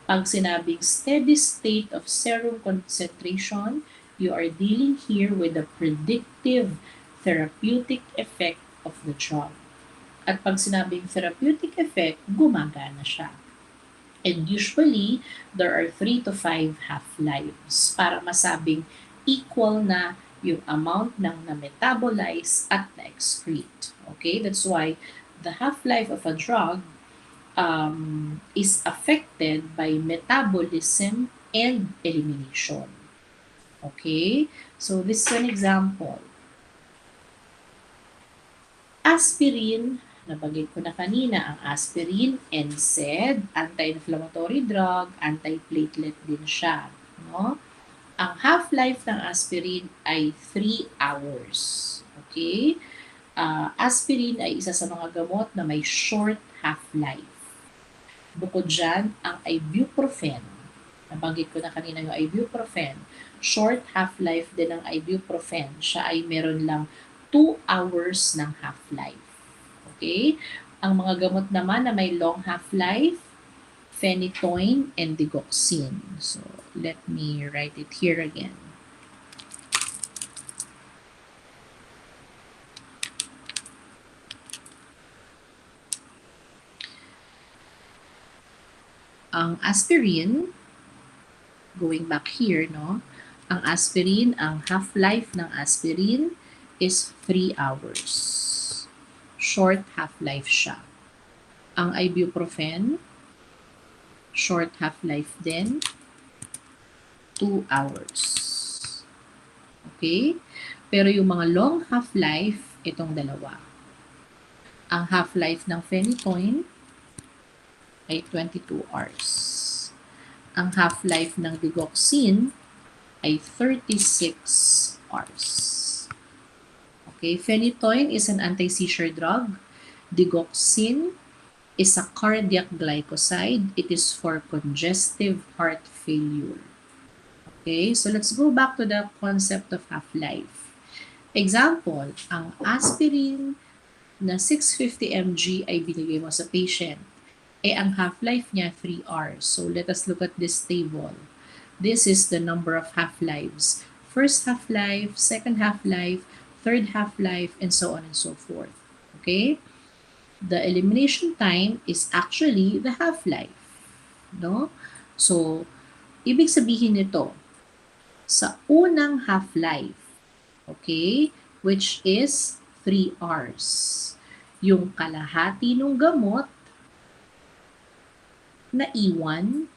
Pag sinabing steady state of serum concentration, you are dealing here with the predictive therapeutic effect of the drug. At pag sinabing therapeutic effect, gumagana siya. And usually, there are 3 to 5 half-lives para masabing equal na yung amount ng na-metabolize at na-excrete. Okay? That's why the half-life of a drug is affected by metabolism and elimination. Okay? So, this is an example. Aspirin, nabanggit ko na kanina, ang aspirin, NSAID, anti-inflammatory drug, anti-platelet din siya. No? Ang half-life ng aspirin ay 3 hours. Okay? Aspirin ay isa sa mga gamot na may short half-life. Bukod dyan, ang ibuprofen. Nabanggit ko na kanina yung ibuprofen. Short half-life din ng ibuprofen. Siya ay meron lang 2 hours ng half-life. Okay? Ang mga gamot naman na may long half-life, phenytoin and digoxin. So, let me write it here again. Ang aspirin, going back here, no? Ang aspirin, ang half-life ng aspirin is 3 hours. Short half-life siya. Ang ibuprofen, short half-life din, 2 hours. Okay? Pero yung mga long half-life, itong dalawa. Ang half-life ng phenytoin ay 22 hours. Ang half-life ng digoxin ay 36 hours. Okay, phenytoin is an anti-seizure drug. Digoxin is a cardiac glycoside. It is for congestive heart failure. Okay, so let's go back to the concept of half-life. Example, ang aspirin na 650 mg ay binigay mo sa patient. Ang half-life niya 3 hours. So let us look at this table. This is the number of half-lives. First half-life, second half-life, third half-life, and so on and so forth. Okay? The elimination time is actually the half-life. No? So, ibig sabihin nito, sa unang half-life, okay, which is 3 hours, yung kalahati ng gamot na iwan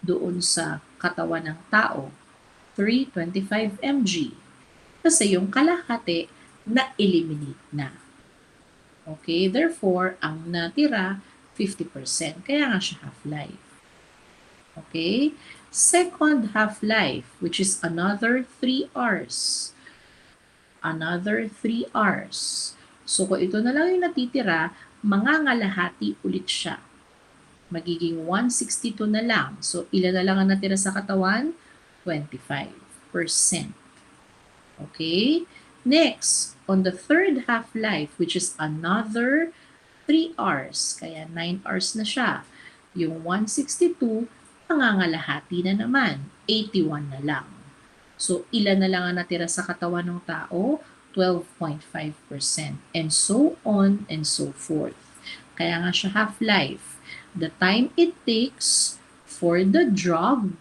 doon sa katawan ng tao, 325 mg. Kasi yung kalahati na-eliminate na. Okay, therefore, ang natira, 50%. Kaya nga siya half-life. Okay, second half-life, which is another 3 hours. Another 3 hours. So, kung ito na lang yung natitira, mangangalahati ulit siya. Magiging 162 na lang. So, ilan na lang ang natira sa katawan? 25%. Okay? Next, on the third half-life, which is another 3 hours, kaya 9 hours na siya. Yung 162, mangangalahati na naman, 81 na lang. So, ilan na lang ang natira sa katawan ng tao? 12.5%. And so on and so forth. Kaya nga siya half-life. The time it takes for the drug,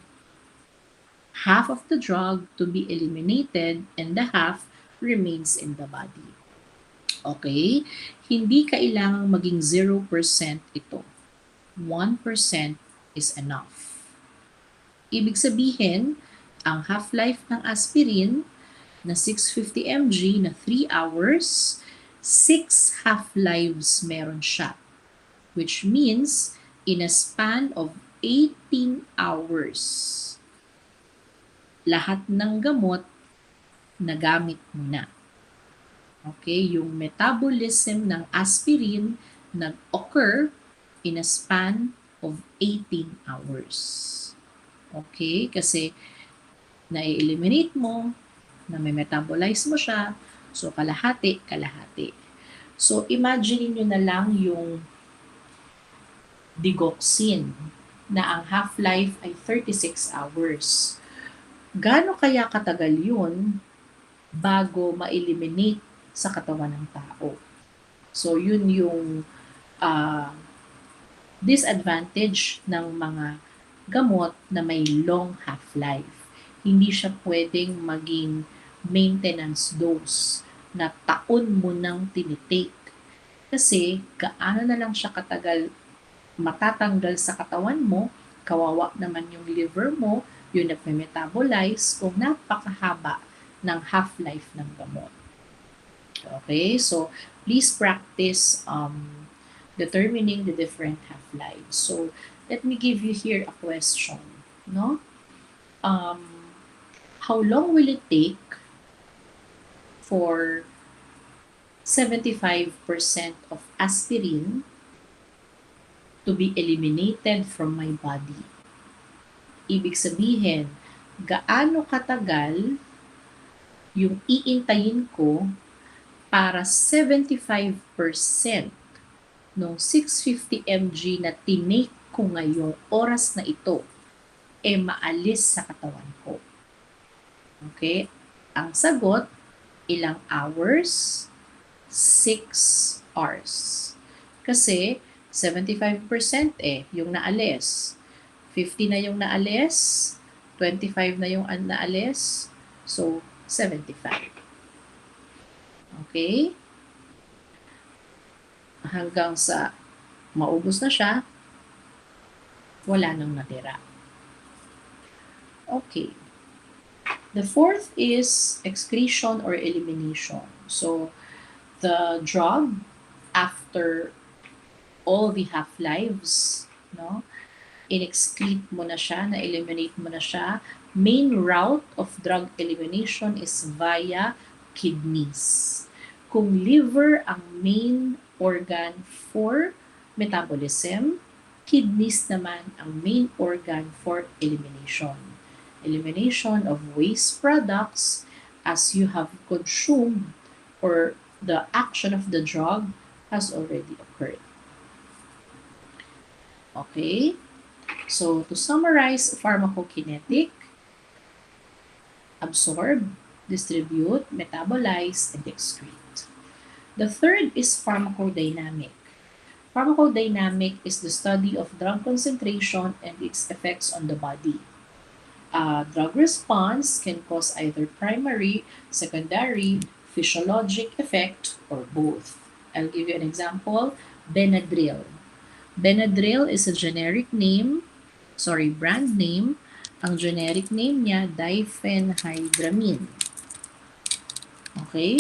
half of the drug to be eliminated and the half remains in the body. Okay? Hindi kailangang maging 0% ito. 1% is enough. Ibig sabihin, ang half-life ng aspirin na 650 mg na 3 hours, 6 half-lives meron siya. Which means, in a span of 18 hours, lahat ng gamot nagamit mo na. Okay, yung metabolism ng aspirin nag-occur in a span of 18 hours. Okay, kasi na-eliminate mo, na may metabolize mo siya, so kalahati. So imagine niyo na lang yung digoxin na ang half-life ay 36 hours. Gaano kaya katagal yun bago ma-eliminate sa katawan ng tao? So yun yung disadvantage ng mga gamot na may long half-life. Hindi siya pwedeng maging maintenance dose na taon mo nang tinitake. Kasi gaano na lang siya katagal matatanggal sa katawan mo, kawawa naman yung liver mo, yung nagme-metabolize kung napakahaba ng half-life ng gamot. Okay, so please practice determining the different half-lives. So let me give you here a question. No? How long will it take for 75% of aspirin to be eliminated from my body? Ibig sabihin, gaano katagal yung iintayin ko para 75% ng 650 mg na tinake ko ngayong oras na ito maalis sa katawan ko. Okay? Ang sagot, ilang hours? 6 hours. Kasi 75% yung naalis. 50 na yung naalis, 25 na yung naalis, so 75. Okay? Hanggang sa maubos na siya, wala nang natira. Okay. The fourth is excretion or elimination. So, the drug, after all the half-lives, no, in-excrete mo na siya, na-eliminate mo na siya. Main route of drug elimination is via kidneys. Kung liver ang main organ for metabolism, kidneys naman ang main organ for elimination. Elimination of waste products as you have consumed or the action of the drug has already occurred. Okay? So, to summarize, pharmacokinetic, absorb, distribute, metabolize, and excrete. The third is pharmacodynamic. Pharmacodynamic is the study of drug concentration and its effects on the body. Drug response can cause either primary, secondary, physiologic effect, or both. I'll give you an example. Benadryl. Benadryl is a brand name. Ang generic name niya, diphenhydramine. Okay?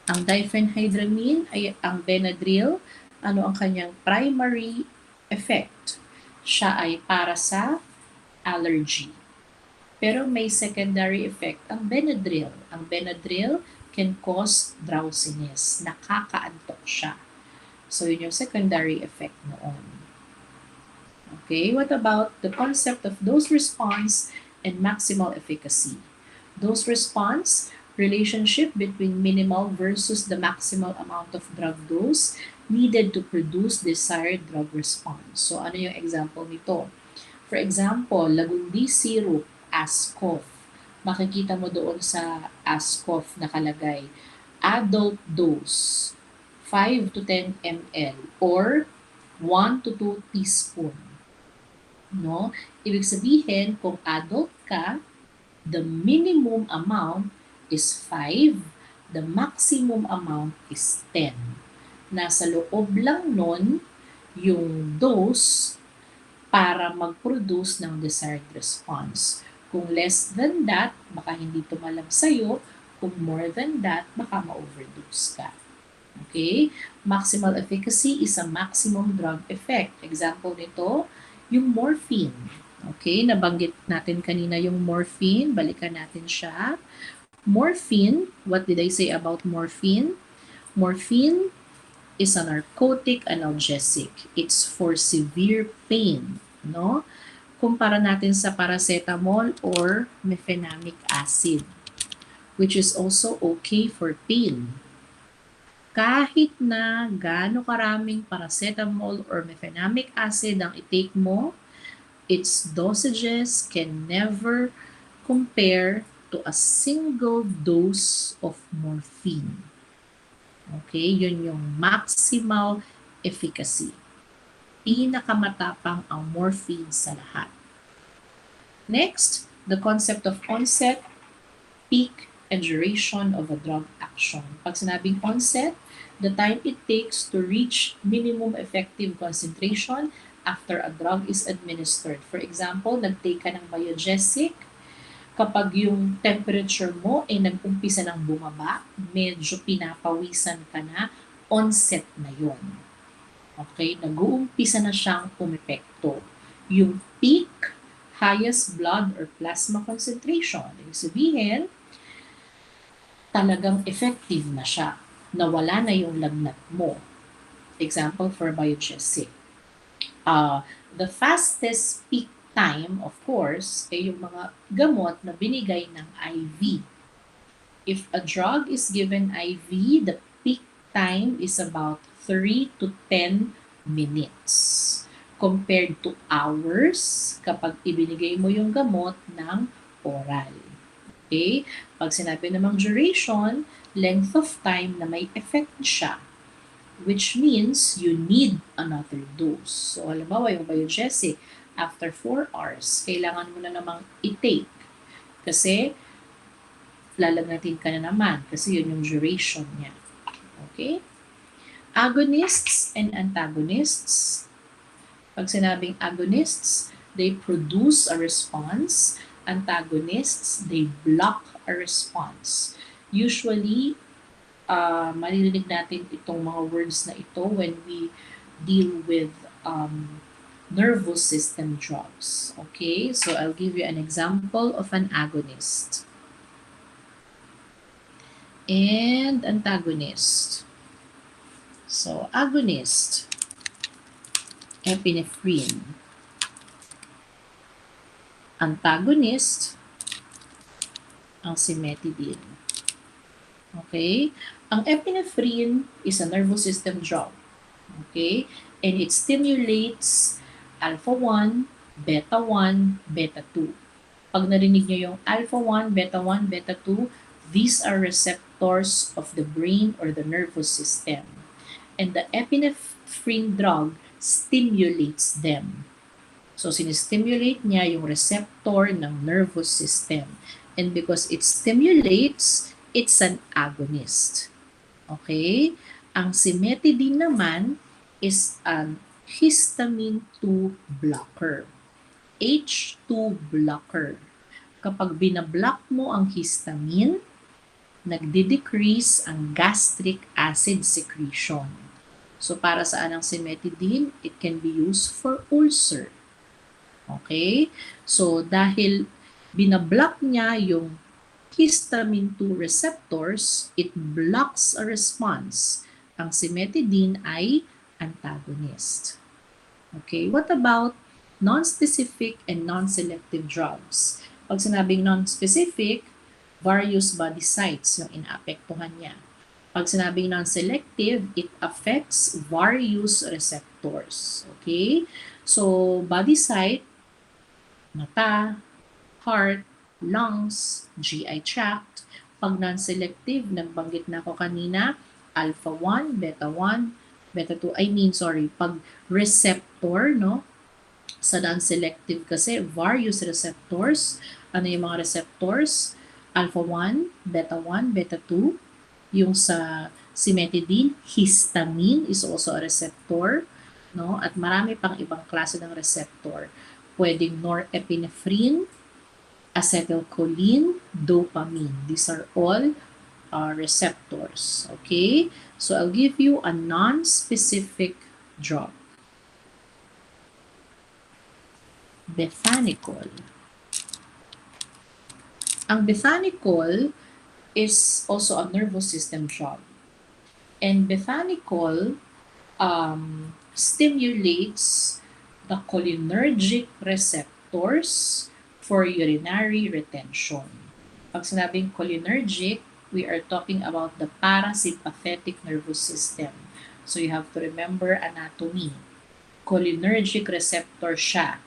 Ang diphenhydramine ay ang Benadryl. Ano ang kanyang primary effect? Siya ay para sa allergy. Pero may secondary effect ang Benadryl. Ang Benadryl can cause drowsiness. Nakakaantok siya. So, yun yung secondary effect noon. Okay, what about the concept of dose response and maximal efficacy? Dose response, relationship between minimal versus the maximal amount of drug dose needed to produce desired drug response. So, ano yung example nito? For example, Lagundi syrup, Ascof. Makikita mo doon sa Ascof nakalagay, adult dose, 5 to 10 ml or 1 to 2 teaspoon. No? Ibig sabihin, kung adult ka, the minimum amount is 5, the maximum amount is 10. Nasa loob lang nun yung dose para mag-produce ng desired response. Kung less than that, baka hindi tumalab sa'yo. Kung more than that, baka ma-overdose ka. Okay? Maximal efficacy is a maximum drug effect. Example nito, yung morphine. Okay? Nabanggit natin kanina yung morphine. Balikan natin siya. Morphine, what did I say about morphine? Morphine is a narcotic analgesic. It's for severe pain, no? Kumpara natin sa paracetamol or mefenamic acid, which is also okay for pain. Kahit na gaano karaming paracetamol or mefenamic acid ang i-take mo, its dosages can never compare to a single dose of morphine. Okay, yun yung maximal efficacy. Pinakamatapang ang morphine sa lahat. Next, the concept of onset, peak, and duration of a drug action. Pag sinabing onset, the time it takes to reach minimum effective concentration after a drug is administered. For example, nag-take ka ng biogesic, kapag yung temperature mo ay nag-umpisa ng bumaba, medyo pinapawisan ka na, onset na yon. Okay? Nag-uumpisa na siyang umepekto. Yung peak, highest blood or plasma concentration. Ibig sabihin, talagang effective na siya. Nawala na yung lagnat mo. Example for biogesic. The fastest peak time, of course, ay yung mga gamot na binigay ng IV. If a drug is given IV, the peak time is about 3 to 10 minutes compared to hours kapag ibinigay mo yung gamot ng oral. Okay? Pag sinabi namang duration, length of time na may effect siya, which means you need another dose. So, halimbawa, yung biogesic, after 4 hours, kailangan mo na namang i-take. Kasi, lalagnatin ka na naman kasi yun yung duration niya. Okay? Agonists and antagonists. Pag sinabing agonists, they produce a response. Antagonists, they block a response. Usually, maririnig natin itong mga words na ito when we deal with nervous system drugs. Okay, so I'll give you an example of an agonist and antagonist. So, agonist, epinephrine. Antagonist, ang cimetidine. Okay? Ang epinephrine is a nervous system drug. Okay? And it stimulates alpha-1, beta-1, beta-2. Pag narinig nyo yung alpha-1, beta-1, beta-2, these are receptors of the brain or the nervous system. And the epinephrine drug stimulates them. So, sinistimulate niya yung receptor ng nervous system. And because it stimulates, it's an agonist. Okay? Ang cimetidine naman is an histamine 2 blocker. H2 blocker. Kapag binablock mo ang histamine, nagdi-decrease ang gastric acid secretion. So, para saan ang cimetidine? It can be used for ulcer. Okay? So, dahil binablock niya yung histamine 2 receptors, it blocks a response. Ang cimetidine ay antagonist. Okay? What about non-specific and non-selective drugs? Pag sinabing non-specific, various body sites yung inaapektuhan niya. Pag sinabing non-selective, it affects various receptors. Okay? So, body site, mata, heart, lungs, GI tract. Pag non-selective, nagbanggit na ako kanina, alpha 1, beta 1, beta 2. Pag receptor, no? Sa non-selective kasi, various receptors. Ano yung mga receptors? Alpha 1, beta 2. Yung sa cimetidine, histamine is also a receptor. No? At marami pang ibang klase ng receptor. Pwedeng norepinephrine, acetylcholine, dopamine. These are all receptors. Okay? So I'll give you a non-specific drug. Bethanicol. Ang bethanicol is also a nervous system drug. And bethanicol stimulates the cholinergic receptors for urinary retention. Pag sinabing cholinergic, we are talking about the parasympathetic nervous system. So you have to remember anatomy. Cholinergic receptor siya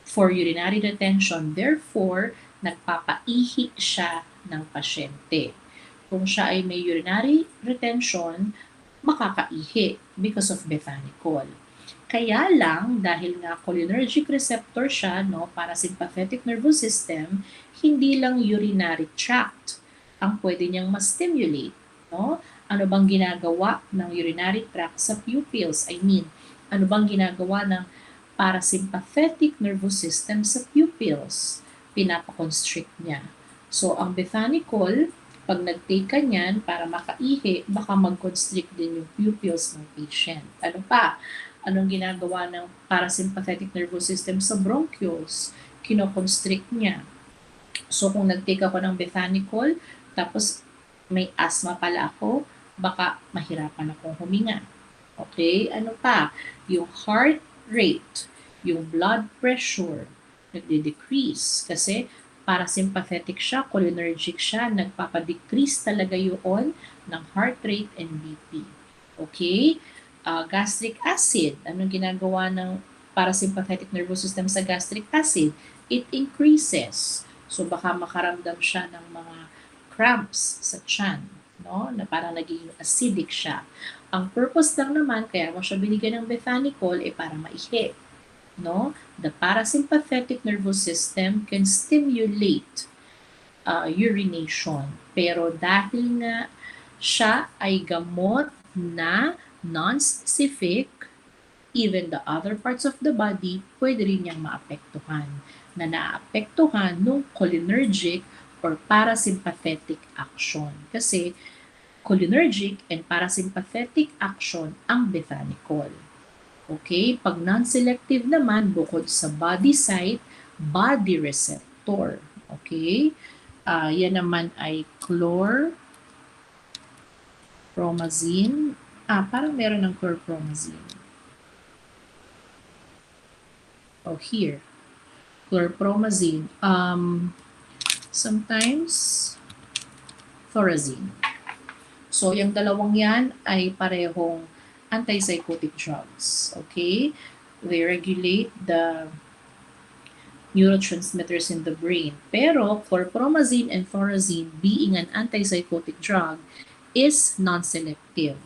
for urinary retention. Therefore, nagpapaihi siya ng pasyente. Kung siya ay may urinary retention, makakaihi because of bethanicol. Kaya lang, dahil nga cholinergic receptor siya, no, parasympathetic nervous system, hindi lang urinary tract ang pwede niyang ma-stimulate. No? Ano bang ginagawa ng urinary tract sa pupils? Ano bang ginagawa ng parasympathetic nervous system sa pupils? Pinapaconstrict niya. So, ang bethanicol, pag nag-take ka niyan para makaihi, baka mag-constrict din yung pupils ng patient. Ano pa? Anong ginagawa ng parasympathetic nervous system sa bronchioles? Kino-constrict niya. So, kung nag-take ako ng bethanicol, tapos may asthma pala ako, baka mahirapan akong huminga. Okay? Ano pa? Yung heart rate, yung blood pressure, nagde-decrease kasi parasympathetic siya, cholinergic siya, nagpapadecrease talaga yun ng heart rate and BP. Okay? Gastric acid, anong ginagawa ng parasympathetic nervous system sa gastric acid? It increases. So baka makaramdam siya ng mga cramps sa tiyan, no? Na parang naging acidic siya. Ang purpose lang naman, kaya mo siya binigyan ng bethanicol, para maihi. No? The parasympathetic nervous system can stimulate urination. Pero dahil nga siya ay gamot na non-specific, even the other parts of the body, pwede rin niyang maapektuhan. Na naapektuhan nung cholinergic or parasympathetic action. Kasi cholinergic and parasympathetic action ang bethanicol. Okay? Pag non-selective naman, bukod sa body site, body receptor. Okay? Yan naman ay chlorpromazine. Parang meron ng chlorpromazine. Here. Chlorpromazine. Sometimes, thorazine. So, yung dalawang yan ay parehong antipsychotic drugs. Okay? They regulate the neurotransmitters in the brain. Pero, chlorpromazine and thorazine, being an antipsychotic drug, is non-selective.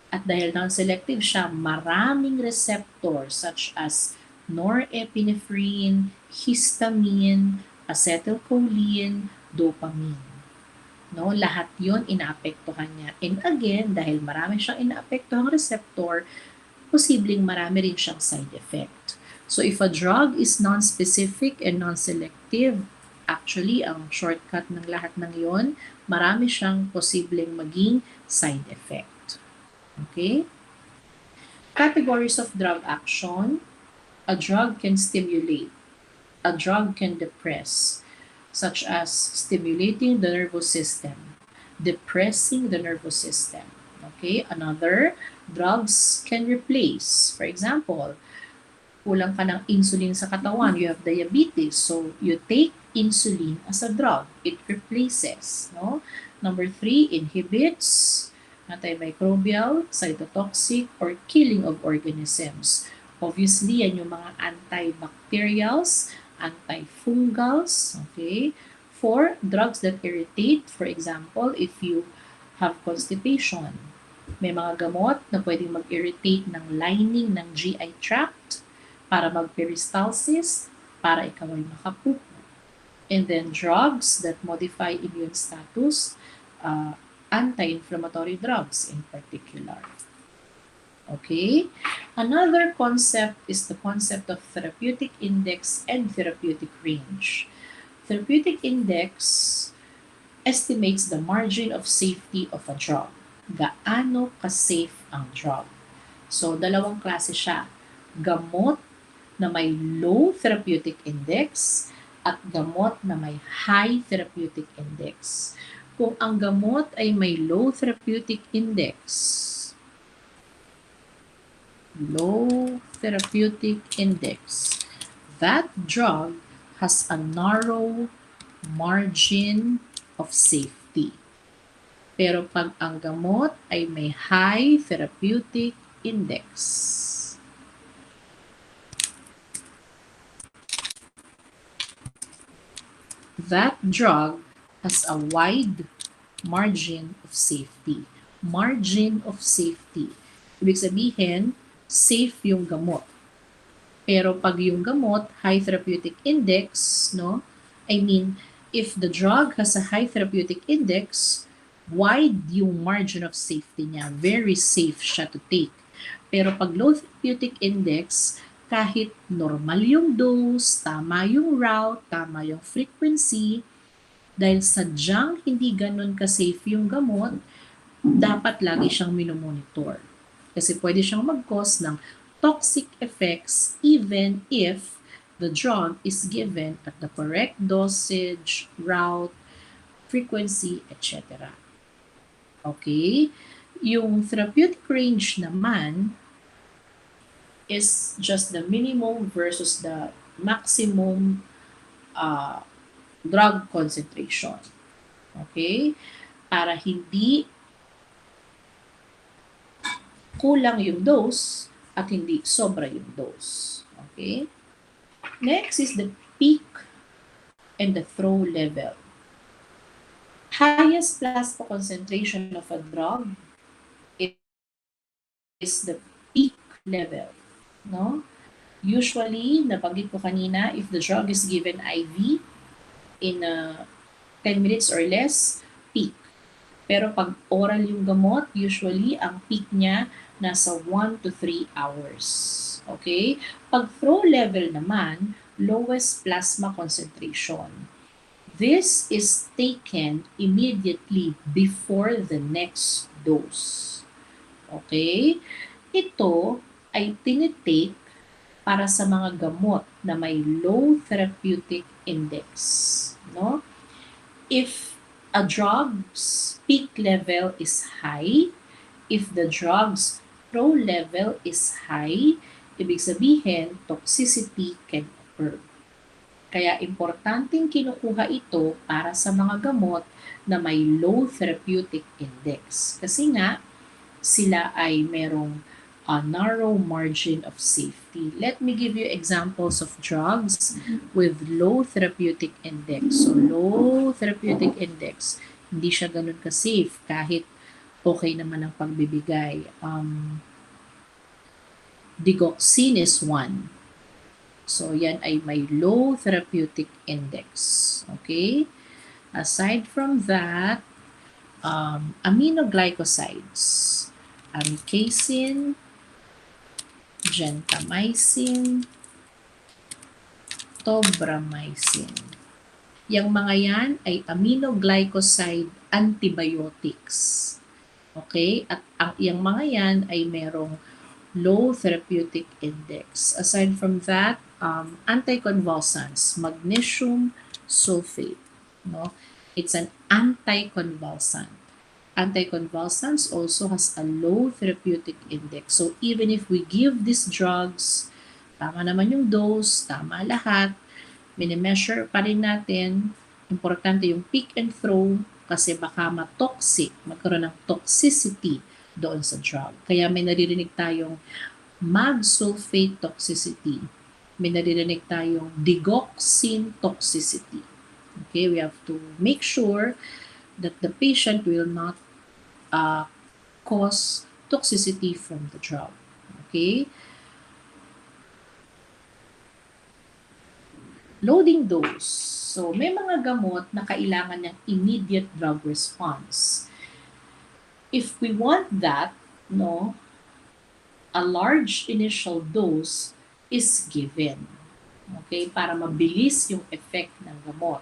At dahil non-selective siya, maraming receptors such as norepinephrine, histamine, acetylcholine, dopamine. No, lahat 'yon inaapektuhan niya. And again, dahil marami siyang inaapektuhang receptor, posibleng marami rin siyang side effect. So if a drug is non-specific and non-selective, actually ang shortcut ng lahat ng 'yon, marami siyang posibleng maging side effect. Okay? Categories of drug action. A drug can stimulate. A drug can depress, such as stimulating the nervous system, depressing the nervous system. Okay? Another, drugs can replace. For example, kulang ka ng insulin sa katawan, you have diabetes, so you take insulin as a drug. It replaces. No? Number 3, inhibits, antimicrobial, cytotoxic, or killing of organisms. Obviously, yan yung mga antibacterials, antifungals, okay? For drugs that irritate, for example, if you have constipation, May mga gamot na pwedeng mag-irritate ng lining ng GI tract para mag-peristalsis, para ikaw ay makapoop. And then drugs that modify immune status, anti-inflammatory drugs in particular. Okay? Another concept is the concept of therapeutic index and therapeutic range. Therapeutic index estimates the margin of safety of a drug. Gaano ka-safe ang drug? So, dalawang klase siya. Gamot na may low therapeutic index at gamot na may high therapeutic index. Kung ang gamot ay may low therapeutic index, that drug has a narrow margin of safety. Pero pag ang gamot ay may high therapeutic index, that drug has a wide margin of safety. Margin of safety. Ibig sabihin, safe yung gamot. Pero pag yung gamot, high therapeutic index, no? I mean, if the drug has a high therapeutic index, wide yung margin of safety niya. Very safe siya to take. Pero pag low therapeutic index, kahit normal yung dose, tama yung route, tama yung frequency, dahil sadyang hindi ganun ka-safe yung gamot, dapat lagi siyang minomonitor. Kasi pwede siyang mag-cause ng toxic effects even if the drug is given at the correct dosage, route, frequency, etc. Okay? Yung therapeutic range naman is just the minimum versus the maximum drug concentration. Okay? Para hindi kulang yung dose at hindi sobra yung dose. Okay? Next is the peak and the throw level. Highest plasma concentration of a drug is the peak level. No? Usually, nabanggit ko kanina, if the drug is given IV in 10 minutes or less, peak. Pero pag oral yung gamot, usually ang peak niya nasa 1 to 3 hours. Okay? Pag throw level naman, lowest plasma concentration. This is taken immediately before the next dose. Okay? Ito ay tinitake para sa mga gamot na may low therapeutic index. No? If a drug's peak level is high, if the drug's throw level is high, ibig sabihin, toxicity can occur. Kaya importanteng kinukuha ito para sa mga gamot na may low therapeutic index. Kasi nga, sila ay merong a narrow margin of safety. Let me give you examples of drugs with low therapeutic index. So, low therapeutic index, hindi siya ganun ka-safe kahit okay naman ang pagbibigay. Digoxin is one. So, yan ay may low therapeutic index. Okay? Aside from that, aminoglycosides, amikacin, gentamicin, tobramycin. Yang mga yan ay aminoglycoside antibiotics. Okay? At yung mga yan ay merong low therapeutic index. Aside from that, anticonvulsants, magnesium sulfate. No? It's an anticonvulsant. Anticonvulsants also has a low therapeutic index. So even if we give these drugs, tama naman yung dose, tama lahat, minimeasure pa rin natin, importante yung peak and throw kasi baka ma-toxic, magkaroon ng toxicity doon sa drug. Kaya may naririnig tayong mag-sulfate toxicity. May naririnig tayong digoxin toxicity. Okay, we have to make sure that the patient will not cause toxicity from the drug. Okay? Loading dose. So, may mga gamot na kailangan ng immediate drug response. If we want that, no, a large initial dose is given. Okay? Para mabilis yung effect ng gamot.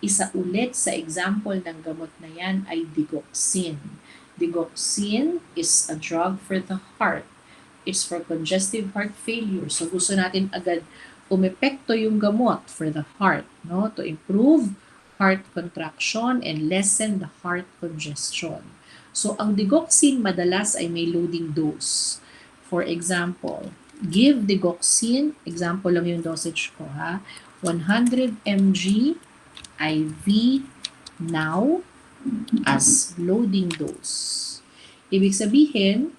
Isa ulit sa example ng gamot na yan ay digoxin. Digoxin is a drug for the heart. It's for congestive heart failure. So gusto natin agad umepekto yung gamot for the heart, no? To improve heart contraction and lessen the heart congestion. So ang digoxin madalas ay may loading dose. For example, give digoxin, example lang yung dosage ko ha, 100 mg IV now as loading dose. Ibig sabihin,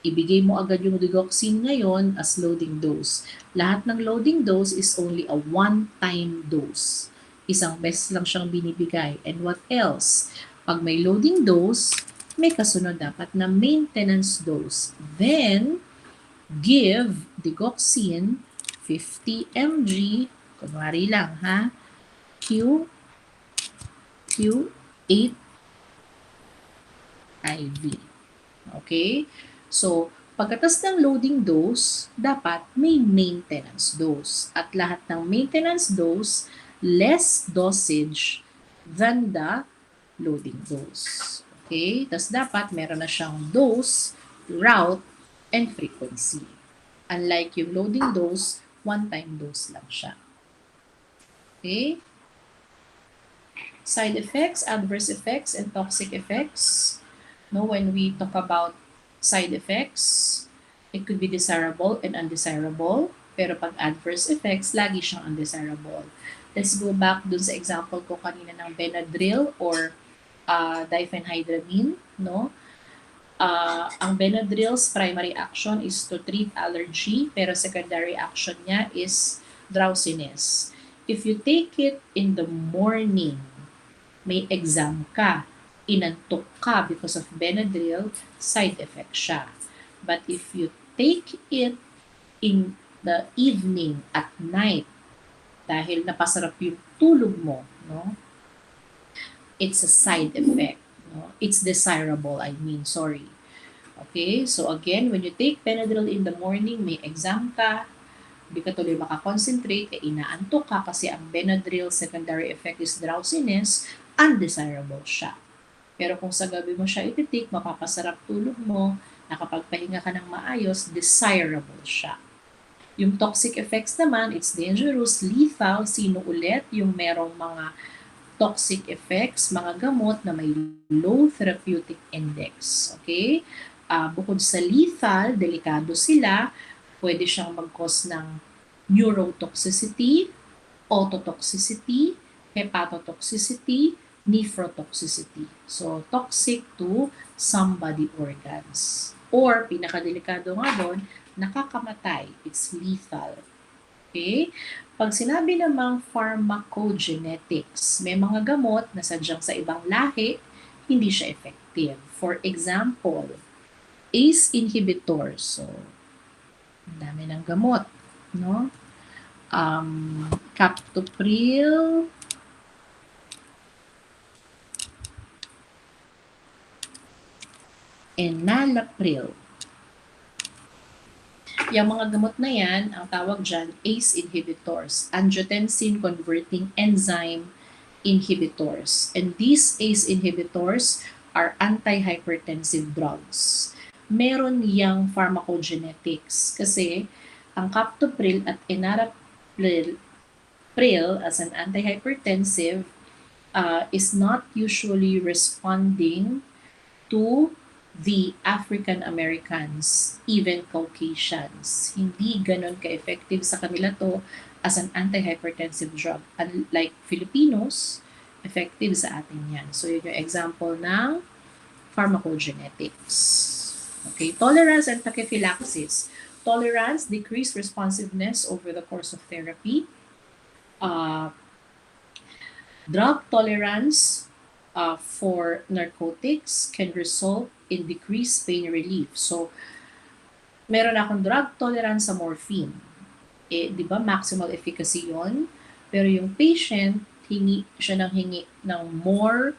ibigay mo agad yung digoxin ngayon as loading dose. Lahat ng loading dose is only a one-time dose. Isang beses lang siyang binibigay. And what else? Pag may loading dose, may kasunod dapat na maintenance dose. Then, give digoxin 50 mg, kunwari lang ha, Q8 IV. Okay? So, pagkatas ng loading dose, dapat may maintenance dose. At lahat ng maintenance dose, less dosage than the loading dose. Okay? Tapos dapat meron na siyang dose, route, and frequency. Unlike yung loading dose, one-time dose lang siya. Okay? Side effects, adverse effects, and toxic effects. No, when we talk about side effects, it could be desirable and undesirable. Pero pag adverse effects, lagi siyang undesirable. Let's go back dun sa example ko kanina ng Benadryl or diphenhydramine. No? Ang Benadryl's primary action is to treat allergy, pero secondary action niya is drowsiness. If you take it in the morning, may exam ka, inantok ka because of Benadryl, side effect siya. But if you take it in the evening, at night, dahil napasarap yung tulog mo, no? It's a side effect. No? It's desirable, sorry. Okay, so again, when you take Benadryl in the morning, may exam ka, di ka tuloy makakonsentrate, inaantok ka kasi ang Benadryl secondary effect is drowsiness, undesirable siya. Pero kung sa gabi mo siya ititik, mapapasarap tulog mo, nakapagpahinga ka ng maayos, desirable siya. Yung toxic effects naman, it's dangerous, lethal, sino ulit yung merong mga toxic effects, mga gamot na may low therapeutic index. Okay? Bukod sa lethal, delikado sila, pwede siyang mag-cause ng neurotoxicity, ototoxicity, hepatotoxicity, nephrotoxicity. So, toxic to some body organs. Or, pinakadelikado nga doon, nakakamatay. It's lethal. Okay? Pag sinabi namang pharmacokinetics, may mga gamot na sadyang sa ibang lahi, hindi siya effective. For example, ACE inhibitors. So, ang dami ng gamot. No? Captopril, enalapril. Yung mga gamot na yan, ang tawag dyan, ACE inhibitors, angiotensin converting enzyme inhibitors. And these ACE inhibitors are anti-hypertensive drugs. Meron yang pharmacogenetics kasi ang captopril at enalapril as an antihypertensive is not usually responding to the African Americans, even Caucasians. Hindi ganon ka-effective sa kanila to as an antihypertensive drug. Unlike Filipinos, effective sa atin yan. So, yun yung example ng pharmacogenetics. Okay, tolerance and tachyphylaxis. Tolerance, decreased responsiveness over the course of therapy. Drug tolerance for narcotics can result in decreased pain relief. So, meron akong drug tolerance sa morphine. Di ba, maximal efficacy yon. Pero yung patient, hingi siya ng hingi ng more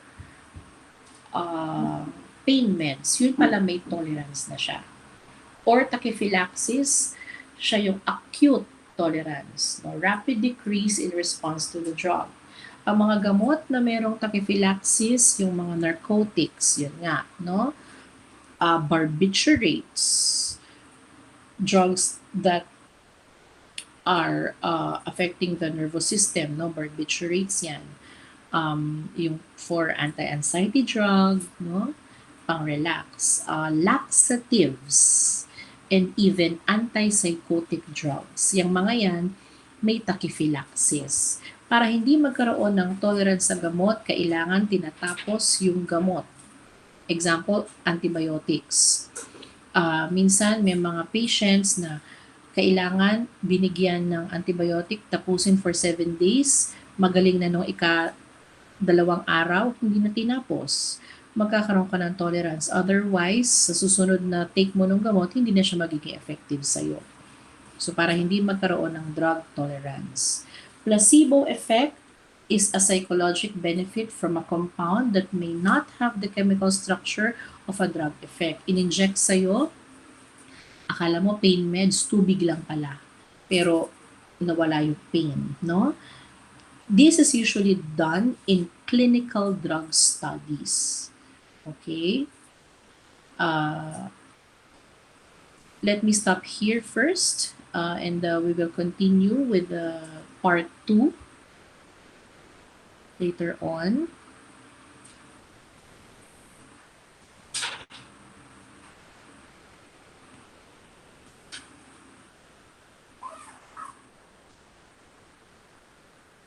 pain meds. Yun pala may tolerance na siya. Or tachyphylaxis, siya yung acute tolerance. No? Rapid decrease in response to the drug. Ang mga gamot na merong tachyphylaxis, yung mga narcotics, yun nga, no? Barbiturates, drugs that are affecting the nervous system, no? Barbiturates yan. Yung for anti-anxiety drug, no? Pang-relax. Laxatives, and even antipsychotic drugs. Yung mga yan, may tachyphylaxis. Para hindi magkaroon ng tolerance sa gamot, kailangan tinatapos yung gamot. Example, antibiotics. Minsan may mga patients na kailangan binigyan ng antibiotic, tapusin for 7 days, magaling na nung ika-2 araw, hindi na tinapos. Magkakaroon ka ng tolerance. Otherwise, sa susunod na take mo ng gamot, hindi na siya magiging effective sa'yo. So, para hindi magkaroon ng drug tolerance. Placebo effect is a psychologic benefit from a compound that may not have the chemical structure of a drug effect. In-inject sa'yo, akala mo pain meds, tubig lang pala. Pero nawala yung pain, no? This is usually done in clinical drug studies. Okay? Let me stop here first, and we will continue with part 2 later on.